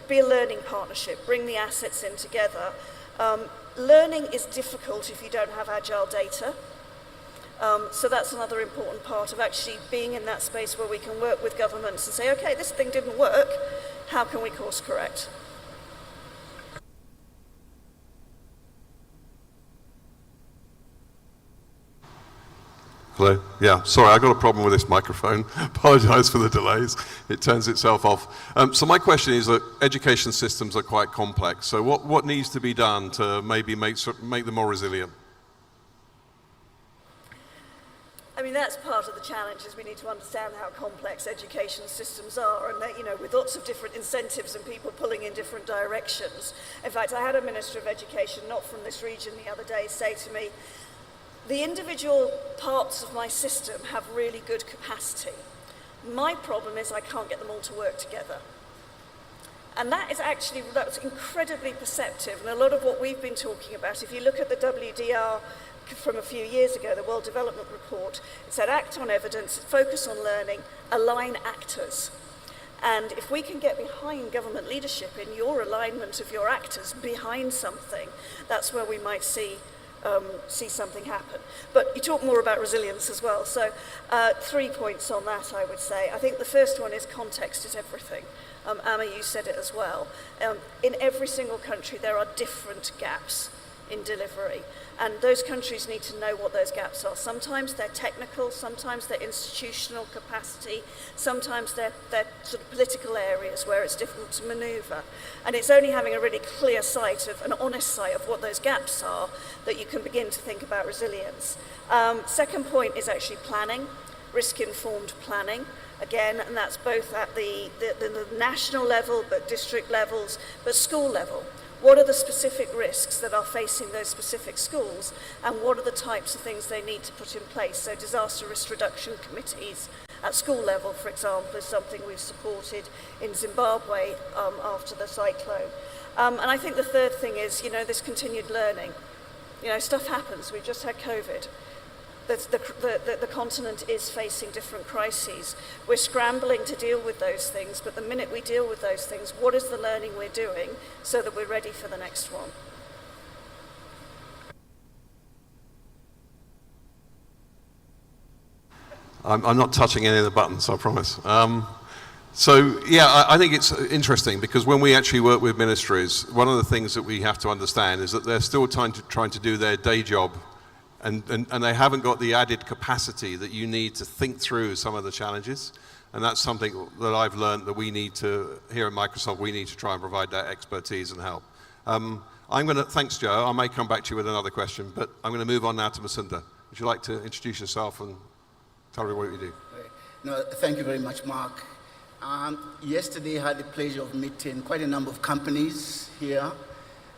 be a learning partnership, bring the assets in together. Learning is difficult if you don't have agile data. So that's another important part of actually being in that space where we can work with governments and say, okay, this thing didn't work, how can we course correct? Hello? Yeah, sorry, I got a problem with this microphone. Apologise for the delays. It turns itself off. So my question is that education systems are quite complex. So what needs to be done to maybe make them more resilient? I mean, that's part of the challenge, is we need to understand how complex education systems are, and that, you know, with lots of different incentives and people pulling in different directions. In fact, I had a Minister of Education, not from this region, the other day say to me, the individual parts of my system have really good capacity. My problem is I can't get them all to work together. And that's incredibly perceptive. And a lot of what we've been talking about, if you look at the WDR from a few years ago, the World Development Report, it said act on evidence, focus on learning, align actors. And if we can get behind government leadership in your alignment of your actors behind something, that's where we might see see something happen. But you talk more about resilience as well. So 3 points on that, I would say. I think the first one is context is everything. Amma, you said it as well. In every single country, there are different gaps in delivery. And those countries need to know what those gaps are. Sometimes they're technical, sometimes they're institutional capacity, sometimes they're sort of political areas where it's difficult to maneuver. And it's only having a really clear sight of, an honest sight of what those gaps are that you can begin to think about resilience. Second point is actually planning, risk-informed planning. Again, and that's both at the national level, but district levels, but school level. What are the specific risks that are facing those specific schools, and what are the types of things they need to put in place? So disaster risk reduction committees at school level, for example, is something we've supported in Zimbabwe after the cyclone. And I think the third thing is, this continued learning. Stuff happens. We've just had COVID. The continent is facing different crises. We're scrambling to deal with those things, but the minute we deal with those things, what is the learning we're doing so that we're ready for the next one? I'm not touching any of the buttons, I promise. I think it's interesting because when we actually work with ministries, one of the things that we have to understand is that they're still trying to do their day job. And they haven't got the added capacity that you need to think through some of the challenges. And that's something that I've learned that we need to, here at Microsoft, we need to try and provide that expertise and help. Thanks Joe, I may come back to you with another question, but I'm going to move on now to Masunda. Would you like to introduce yourself and tell me what you do? No, thank you very much, Mark. Yesterday I had the pleasure of meeting quite a number of companies here.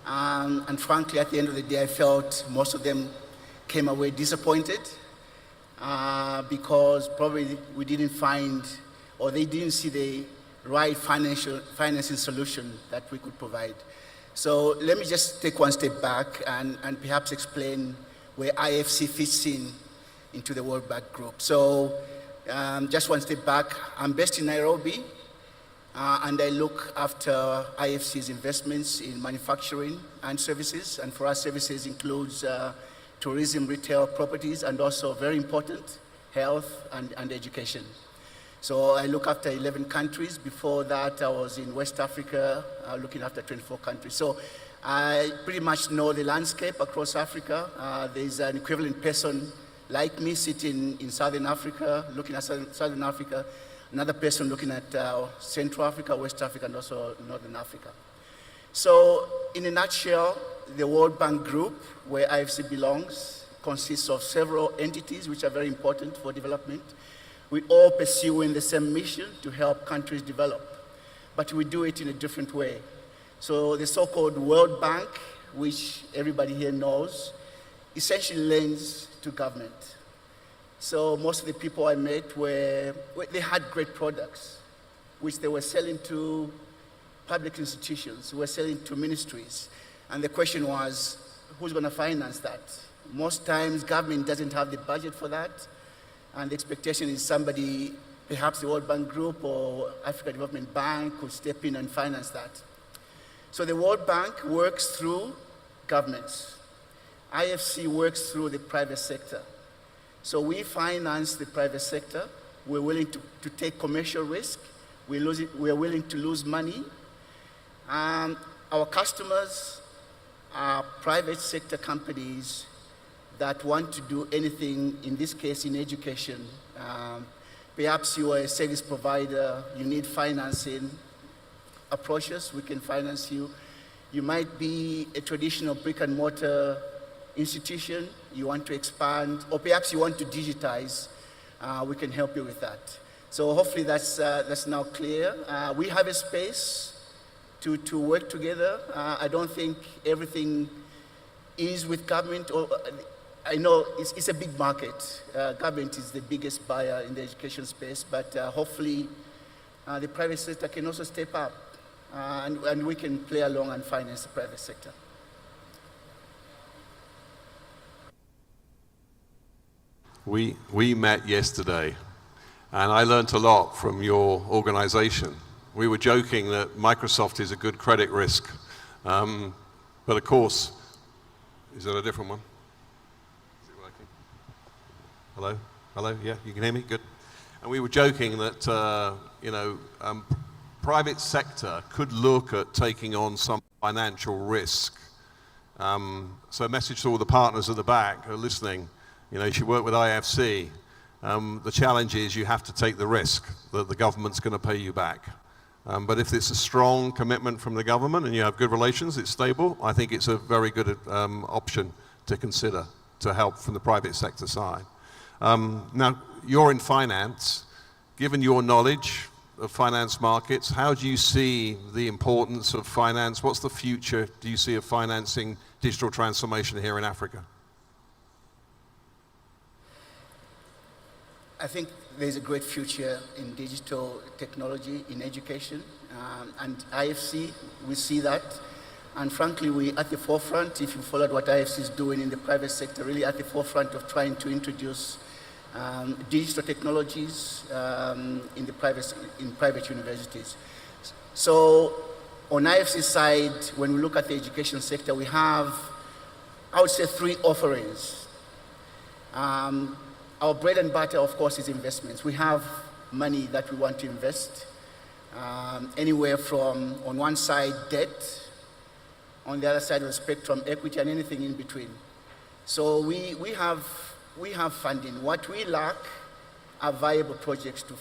And frankly, at the end of the day, I felt most of them came away disappointed because probably we didn't find, or they didn't see the right financing solution that we could provide. So let me just take one step back and perhaps explain where IFC fits into the World Bank Group. So just one step back, I'm based in Nairobi, and I look after IFC's investments in manufacturing and services, and for us services includes tourism, retail, properties, and also very important, health and education. So I look after 11 countries. Before that, I was in West Africa, looking after 24 countries. So I pretty much know the landscape across Africa. There's an equivalent person like me sitting in Southern Africa, looking at Southern Africa, another person looking at Central Africa, West Africa, and also Northern Africa. So in a nutshell, the World Bank Group, where IFC belongs, consists of several entities which are very important for development. We all pursuing the same mission to help countries develop, but we do it in a different way. So the so-called World Bank, which everybody here knows, essentially lends to government. So most of the people I met they had great products, which they were selling to public institutions, were selling to ministries. And the question was, who's going to finance that? Most times, government doesn't have the budget for that, and the expectation is somebody, perhaps the World Bank Group or Africa Development Bank, could step in and finance that. So the World Bank works through governments. IFC works through the private sector. So we finance the private sector. We're willing to take commercial risk. We're willing to lose money. Our customers are private sector companies that want to do anything, in this case in education. Perhaps you are a service provider, you need financing. Approach us, we can finance you. You might be a traditional brick and mortar institution, you want to expand, or perhaps you want to digitize, we can help you with that. So hopefully that's now clear. We have a space to work together. I don't think everything is with government, or I know it's a big market. Government is the biggest buyer in the education space, but hopefully the private sector can also step up and we can play along and finance the private sector. We met yesterday, and I learned a lot from your organization. We were joking that Microsoft is a good credit risk, but of course, is that a different one? Hello? Hello? Yeah, you can hear me? Good. And we were joking that, private sector could look at taking on some financial risk. So a message to all the partners at the back who are listening, you should work with IFC. The challenge is you have to take the risk that the government's going to pay you back. But if it's a strong commitment from the government and you have good relations, it's stable, I think it's a very good option to consider to help from the private sector side. Now, you're in finance. Given your knowledge of finance markets, how do you see the importance of finance? What's the future, do you see, of financing digital transformation here in Africa? I think there's a great future in digital technology in education, and IFC, we see that. And frankly, we're at the forefront. If you followed what IFC is doing in the private sector, really at the forefront of trying to introduce digital technologies in private universities. So on IFC side, when we look at the education sector, we have, I would say, 3 offerings. Our bread and butter, of course, is investments. We have money that we want to invest, anywhere from, on one side, debt, on the other side of the spectrum, equity, and anything in between. So we have funding. What we lack are viable projects for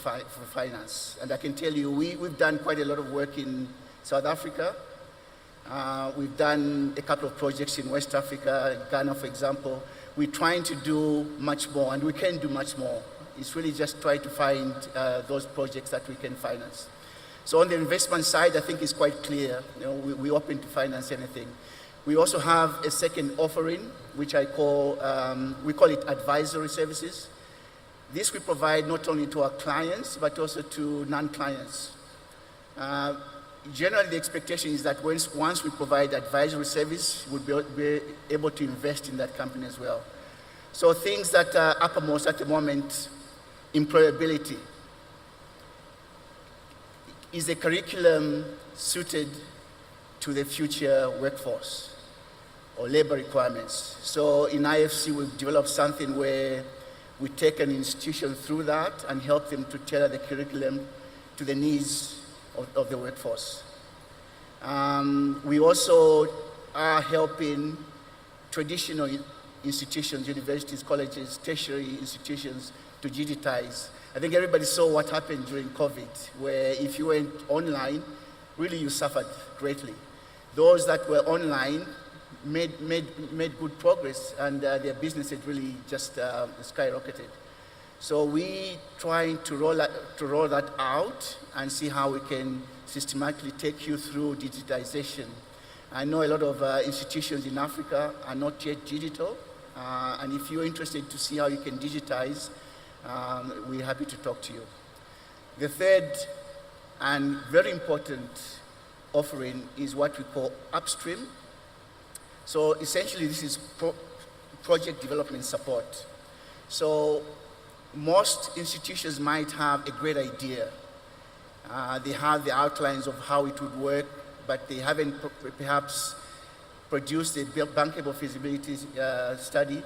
finance. And I can tell you, we've done quite a lot of work in South Africa. We've done a couple of projects in West Africa, Ghana, for example. We're trying to do much more, and we can do much more. It's really just try to find those projects that we can finance. So on the investment side, I think it's quite clear. We're open to finance anything. We also have a second offering, which we call it advisory services. This we provide not only to our clients, but also to non-clients. Generally, the expectation is that once we provide advisory service, we'll be able to invest in that company as well. So things that are uppermost at the moment, employability. Is a curriculum suited to the future workforce or labor requirements? So in IFC, we've developed something where we take an institution through that and help them to tailor the curriculum to the needs of the workforce. We also are helping traditional institutions, universities, colleges, tertiary institutions to digitize. I think everybody saw what happened during COVID, where if you went online, really you suffered greatly. Those that were online made good progress, and their business had really just skyrocketed. So we trying to roll that out and see how we can systematically take you through digitization. I know a lot of institutions in Africa are not yet digital, and if you're interested to see how you can digitize, we're happy to talk to you. The third and very important offering is what we call upstream. So essentially, this is project development support. So most institutions might have a great idea. They have the outlines of how it would work, but they haven't perhaps produced a bankable feasibility study,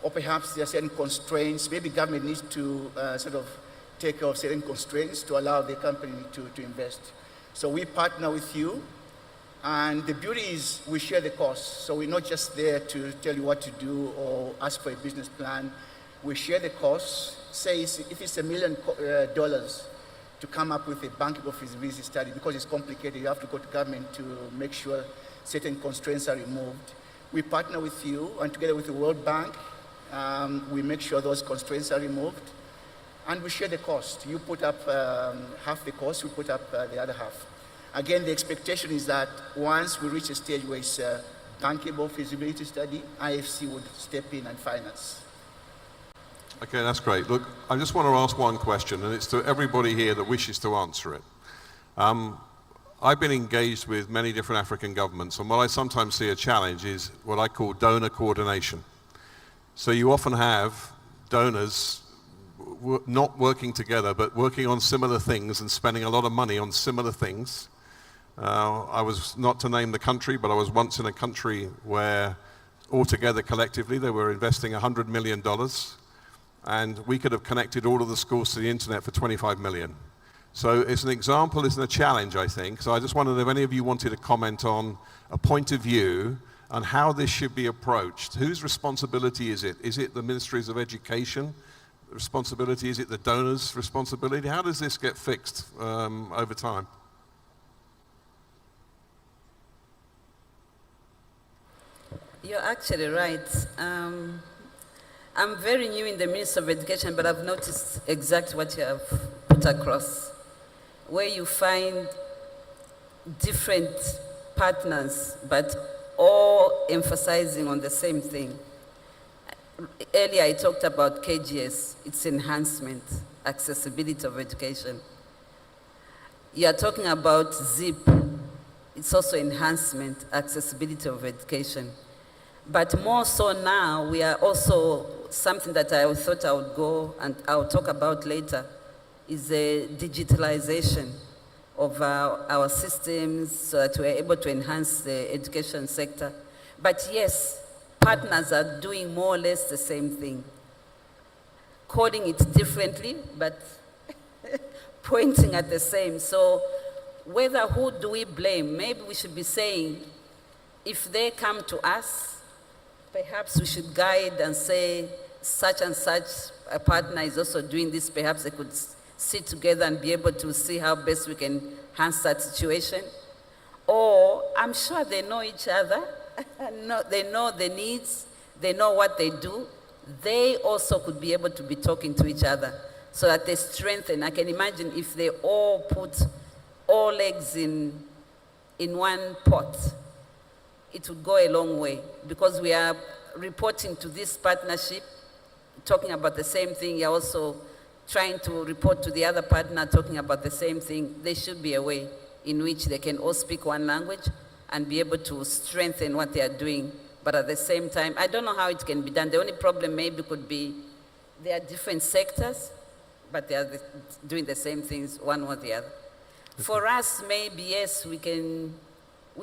or perhaps there are certain constraints. Maybe government needs to sort of take care of certain constraints to allow the company to invest. So we partner with you, and the beauty is we share the costs. So we're not just there to tell you what to do or ask for a business plan. We share the costs. Say if it's $1 million to come up with a bankable feasibility study, because it's complicated, you have to go to government to make sure certain constraints are removed. We partner with you, and together with the World Bank, we make sure those constraints are removed, and we share the cost. You put up half the cost, we put up the other half. Again, the expectation is that once we reach a stage where it's a bankable feasibility study, IFC would step in and finance. Okay, that's great. Look, I just want to ask one question, and it's to everybody here that wishes to answer it. I've been engaged with many different African governments, and what I sometimes see a challenge is what I call donor coordination. So you often have donors not working together, but working on similar things and spending a lot of money on similar things. I was, not to name the country, but I was once in a country where altogether, collectively, they were investing $100 million and we could have connected all of the schools to the internet for 25 million. So it's an example, it's a challenge, I think. So I just wondered if any of you wanted to comment on a point of view on how this should be approached. Whose responsibility is it? Is it the Ministries of Education responsibility? Is it the donors' responsibility? How does this get fixed over time? You're actually right. I'm very new in the Ministry of Education, but I've noticed exactly what you have put across, where you find different partners, but all emphasizing on the same thing. Earlier I talked about KGS, its enhancement, accessibility of education. You are talking about ZIP, it's also enhancement, accessibility of education. But more so now, we are also, something that I thought I would go and I'll talk about later, is the digitalization of our systems so that we're able to enhance the education sector. But yes, partners are doing more or less the same thing. Calling it differently, but pointing at the same. So who do we blame? Maybe we should be saying, if they come to us, perhaps we should guide and say, such and such a partner is also doing this. Perhaps they could sit together and be able to see how best we can enhance that situation. Or I'm sure they know each other. They know the needs. They know what they do. They also could be able to be talking to each other so that they strengthen. I can imagine if they all put all eggs in one pot, it would go a long way, because we are reporting to this partnership, talking about the same thing. You're also trying to report to the other partner, talking about the same thing. There should be a way in which they can all speak one language and be able to strengthen what they are doing. But at the same time, I don't know how it can be done. The only problem maybe could be they are different sectors, but they are doing the same things, one or the other. For us, maybe, yes, we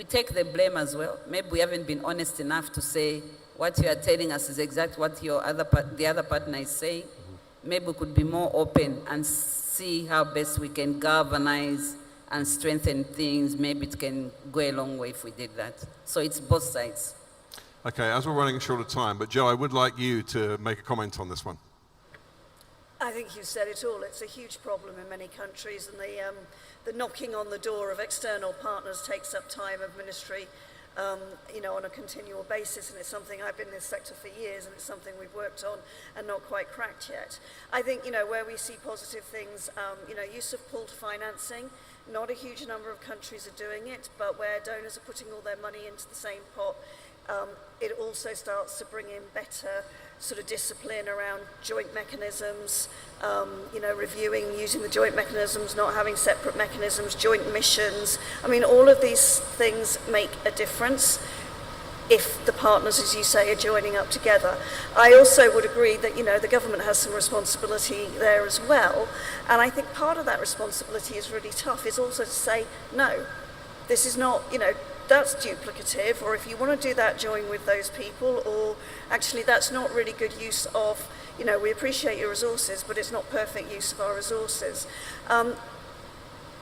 take the blame as well. Maybe we haven't been honest enough to say what you are telling us is exactly what the other partner is saying. Maybe we could be more open and see how best we can galvanize and strengthen things. Maybe it can go a long way if we did that. So it's both sides. Okay, as we're running short of time, but Joe, I would like you to make a comment on this one. I think you said it all. It's a huge problem in many countries, and the knocking on the door of external partners takes up time of ministry, on a continual basis, and it's something I've been in this sector for years, and it's something we've worked on and not quite cracked yet. I think, where we see positive things, use of pooled financing, not a huge number of countries are doing it, but where donors are putting all their money into the same pot, it also starts to bring in better sort of discipline around joint mechanisms, reviewing, using the joint mechanisms, not having separate mechanisms, joint missions. I mean, all of these things make a difference if the partners, as you say, are joining up together. I also would agree that, the government has some responsibility there as well. And I think part of that responsibility is really tough, is also to say, no, this is not, that's duplicative, or if you want to do that, join with those people, or actually that's not really good use of, we appreciate your resources, but it's not perfect use of our resources. But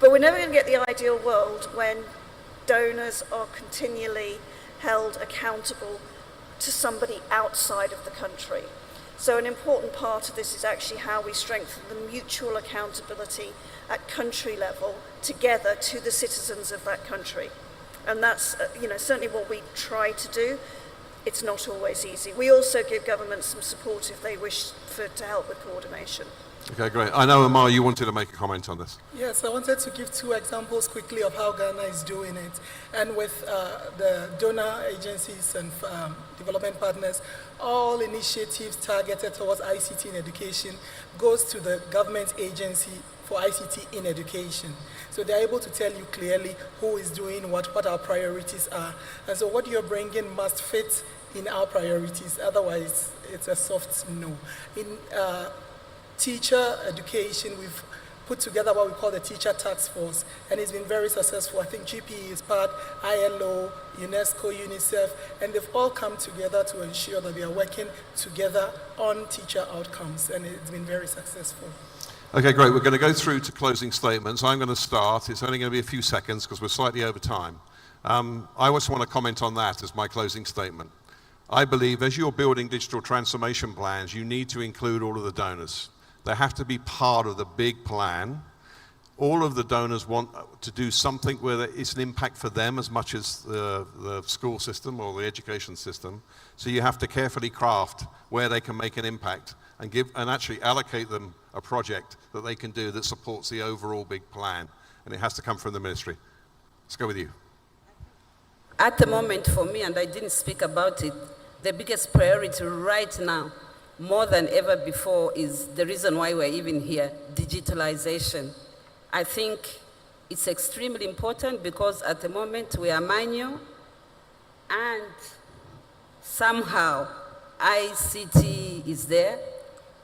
we're never going to get the ideal world when donors are continually held accountable to somebody outside of the country. So an important part of this is actually how we strengthen the mutual accountability at country level together to the citizens of that country. And that's, certainly what we try to do. It's not always easy. We also give governments some support if they wish to help with coordination. Okay, great. I know, Amar, you wanted to make a comment on this. Yes, I wanted to give 2 examples quickly of how Ghana is doing it. And with the donor agencies and development partners, all initiatives targeted towards ICT in education goes to the government agency for ICT in education. So they're able to tell you clearly who is doing what our priorities are. And so what you're bringing must fit in our priorities, otherwise it's a soft no. In teacher education, we've put together what we call the Teacher Task Force, and it's been very successful. I think GPE is part, ILO, UNESCO, UNICEF, and they've all come together to ensure that we are working together on teacher outcomes, and it's been very successful. Okay, great. We're going to go through to closing statements. I'm going to start. It's only going to be a few seconds because we're slightly over time. I also want to comment on that as my closing statement. I believe as you're building digital transformation plans, you need to include all of the donors. They have to be part of the big plan. All of the donors want to do something where it's an impact for them as much as the school system or the education system. So you have to carefully craft where they can make an impact and actually allocate them a project that they can do that supports the overall big plan. And it has to come from the ministry. Let's go with you. At the moment for me, and I didn't speak about it, the biggest priority right now, more than ever before, is the reason why we're even here, digitalization. I think it's extremely important because at the moment we are manual and somehow ICT is there.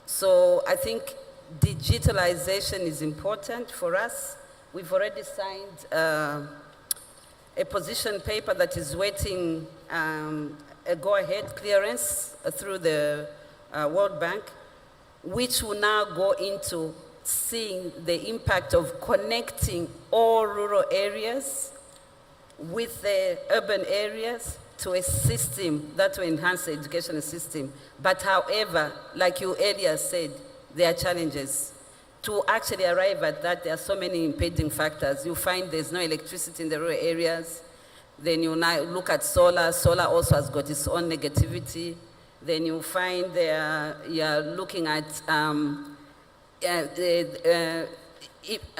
So I think digitalization is important for us. We've already signed a position paper that is waiting a go-ahead clearance through the World Bank, which will now go into seeing the impact of connecting all rural areas with the urban areas to a system that will enhance the education system. But however, like you earlier said, there are challenges. To actually arrive at that, there are so many impeding factors. You find there's no electricity in the rural areas. Then you now look at solar. Solar also has got its own negativity. Then you find you're looking at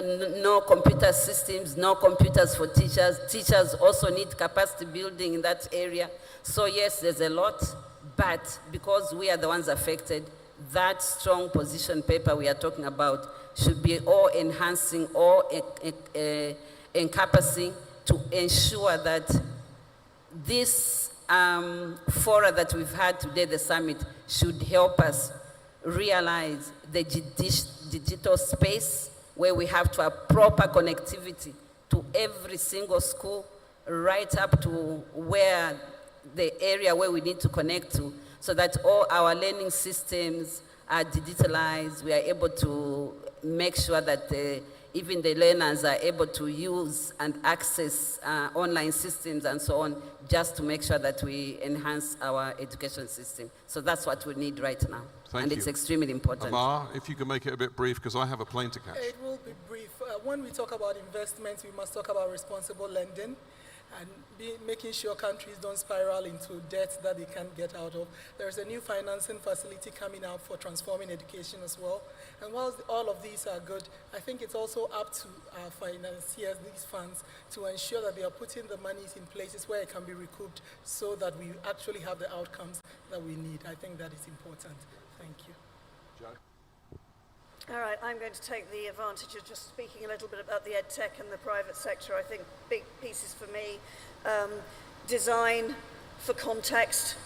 no computer systems, no computers for teachers. Teachers also need capacity building in that area. So yes, there's a lot, but because we are the ones affected, that strong position paper we are talking about should be all enhancing, all encompassing to ensure that this fora that we've had today, the summit, should help us realize the digital space where we have to have proper connectivity to every single school, right up to where the area where we need to connect to, so that all our learning systems are digitalized. We are able to make sure that even the learners are able to use and access online systems and so on, just to make sure that we enhance our education system. So that's what we need right now. Thank and you. It's extremely important. Amar, if you can make it a bit brief, because I have a plane to catch. It will be brief. When we talk about investments, we must talk about responsible lending and making sure countries don't spiral into debt that they can't get out of. There's a new financing facility coming up for transforming education as well. And whilst all of these are good, I think it's also up to our financiers, these funds, to ensure that they are putting the monies in places where it can be recouped so that we actually have the outcomes that we need. I think that is important. Thank you. All right, I'm going to take the advantage of just speaking a little bit about the ed tech and the private sector. I think big pieces for me, design for context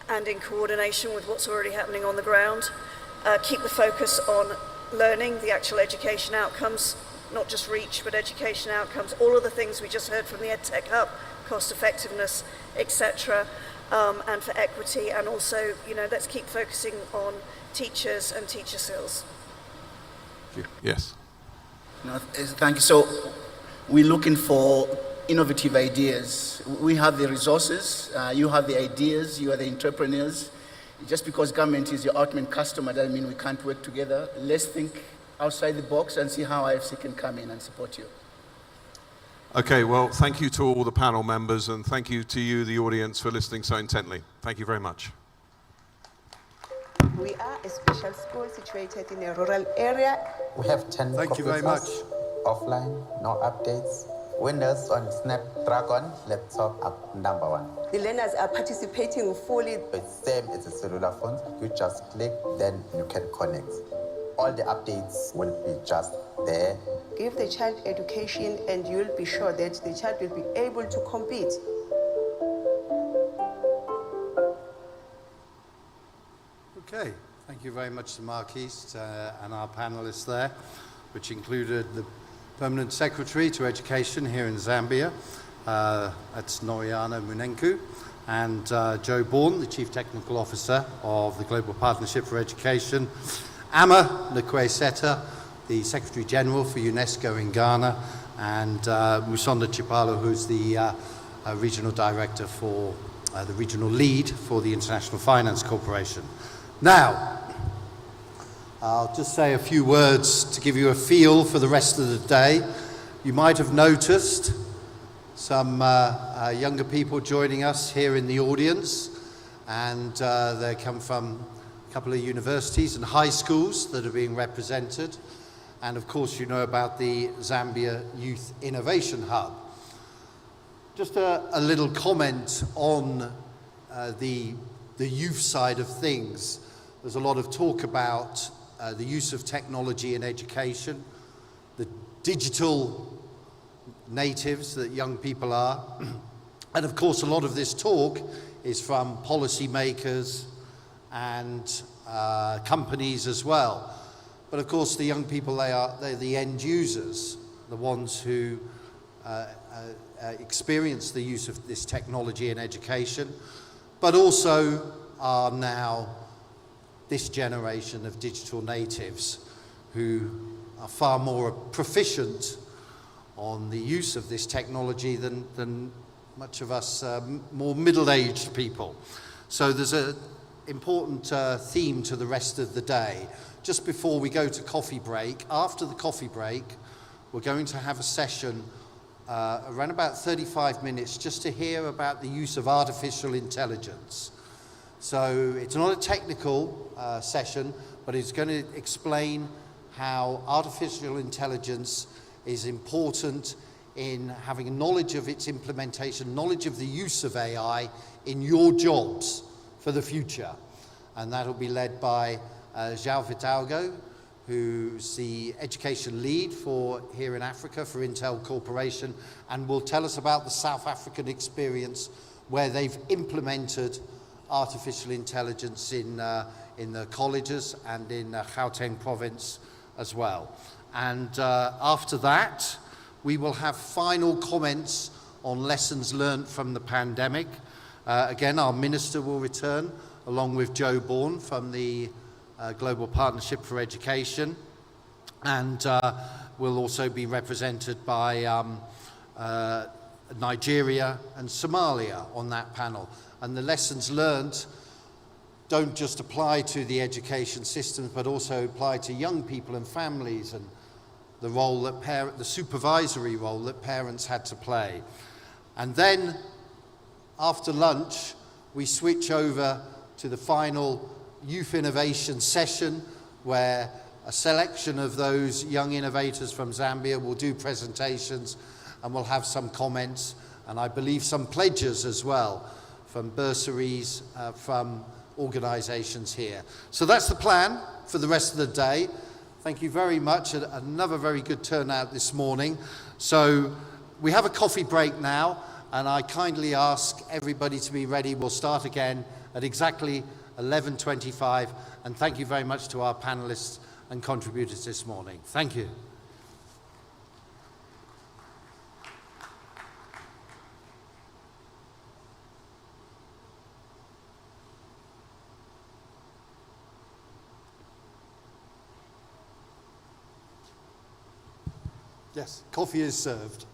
and in coordination with what's already happening on the ground. Keep the focus on learning, the actual education outcomes, not just reach, but education outcomes. All of the things we just heard from the ed tech hub, cost effectiveness, etc., and for equity, and also, let's keep focusing on teachers and teacher skills. Yes. No, thank you. So we're looking for innovative ideas. We have the resources, you have the ideas, you are the entrepreneurs. Just because government is your ultimate customer doesn't mean we can't work together. Let's think outside the box and see how IFC can come in and support you. Okay, well, thank you to all the panel members, and thank you to you, the audience, for listening so intently. Thank you very much. We are a special school situated in a rural area. We have 10 Thank you very much. Offline, no updates. Windows on Snapdragon laptop up #1. The learners are participating fully. It's same as a cellular phone. You just click, then you can connect. All the updates will be just there. Give the child education and you'll be sure that the child will be able to compete. Okay, thank you very much to Marquise and our panelists there. which included the Permanent Secretary to Education here in Zambia, that's Noriana Munenku, and Joe Bourne, the Chief Technical Officer of the Global Partnership for Education, Ama Nkweseta, the Secretary General for UNESCO in Ghana, and Musonda Chipalo, who's the Regional Director for the Regional Lead for the International Finance Corporation. Now, I'll just say a few words to give you a feel for the rest of the day. You might have noticed some younger people joining us here in the audience, and they come from a couple of universities and high schools that are being represented. And of course, you know about the Zambia Youth Innovation Hub. Just a little comment on the youth side of things. There's a lot of talk about the use of technology in education, the digital natives that young people are. And of course, a lot of this talk is from policymakers and companies as well. But of course, the young people, they're the end users, the ones who experience the use of this technology in education, but also are now this generation of digital natives who are far more proficient on the use of this technology than much of us more middle-aged people. So there's an important theme to the rest of the day. Just before we go to coffee break, after the coffee break, we're going to have a session around about 35 minutes just to hear about the use of artificial intelligence. So it's not a technical session, but it's going to explain how artificial intelligence is important in having a knowledge of its implementation, knowledge of the use of AI in your jobs for the future. And that'll be led by João Vitalgo, who's the education lead for here in Africa for Intel Corporation, and will tell us about the South African experience where they've implemented artificial intelligence in the colleges and in Gauteng province as well. And after that, we will have final comments on lessons learned from the pandemic. Again, our minister will return along with Joe Bourne from the Global Partnership for Education, and will also be represented by Nigeria and Somalia on that panel. And the lessons learned don't just apply to the education systems, but also apply to young people and families, and the role that the supervisory role that parents had to play. And then after lunch, we switch over to the final youth innovation session, where a selection of those young innovators from Zambia will do presentations, and we'll have some comments, and I believe some pledges as well from bursaries from organizations here. So that's the plan for the rest of the day. Thank you very much. Another very good turnout this morning. So we have a coffee break now, and I kindly ask everybody to be ready. We'll start again at exactly 11:25, and thank you very much to our panelists and contributors this morning. Thank you. Yes, coffee is served.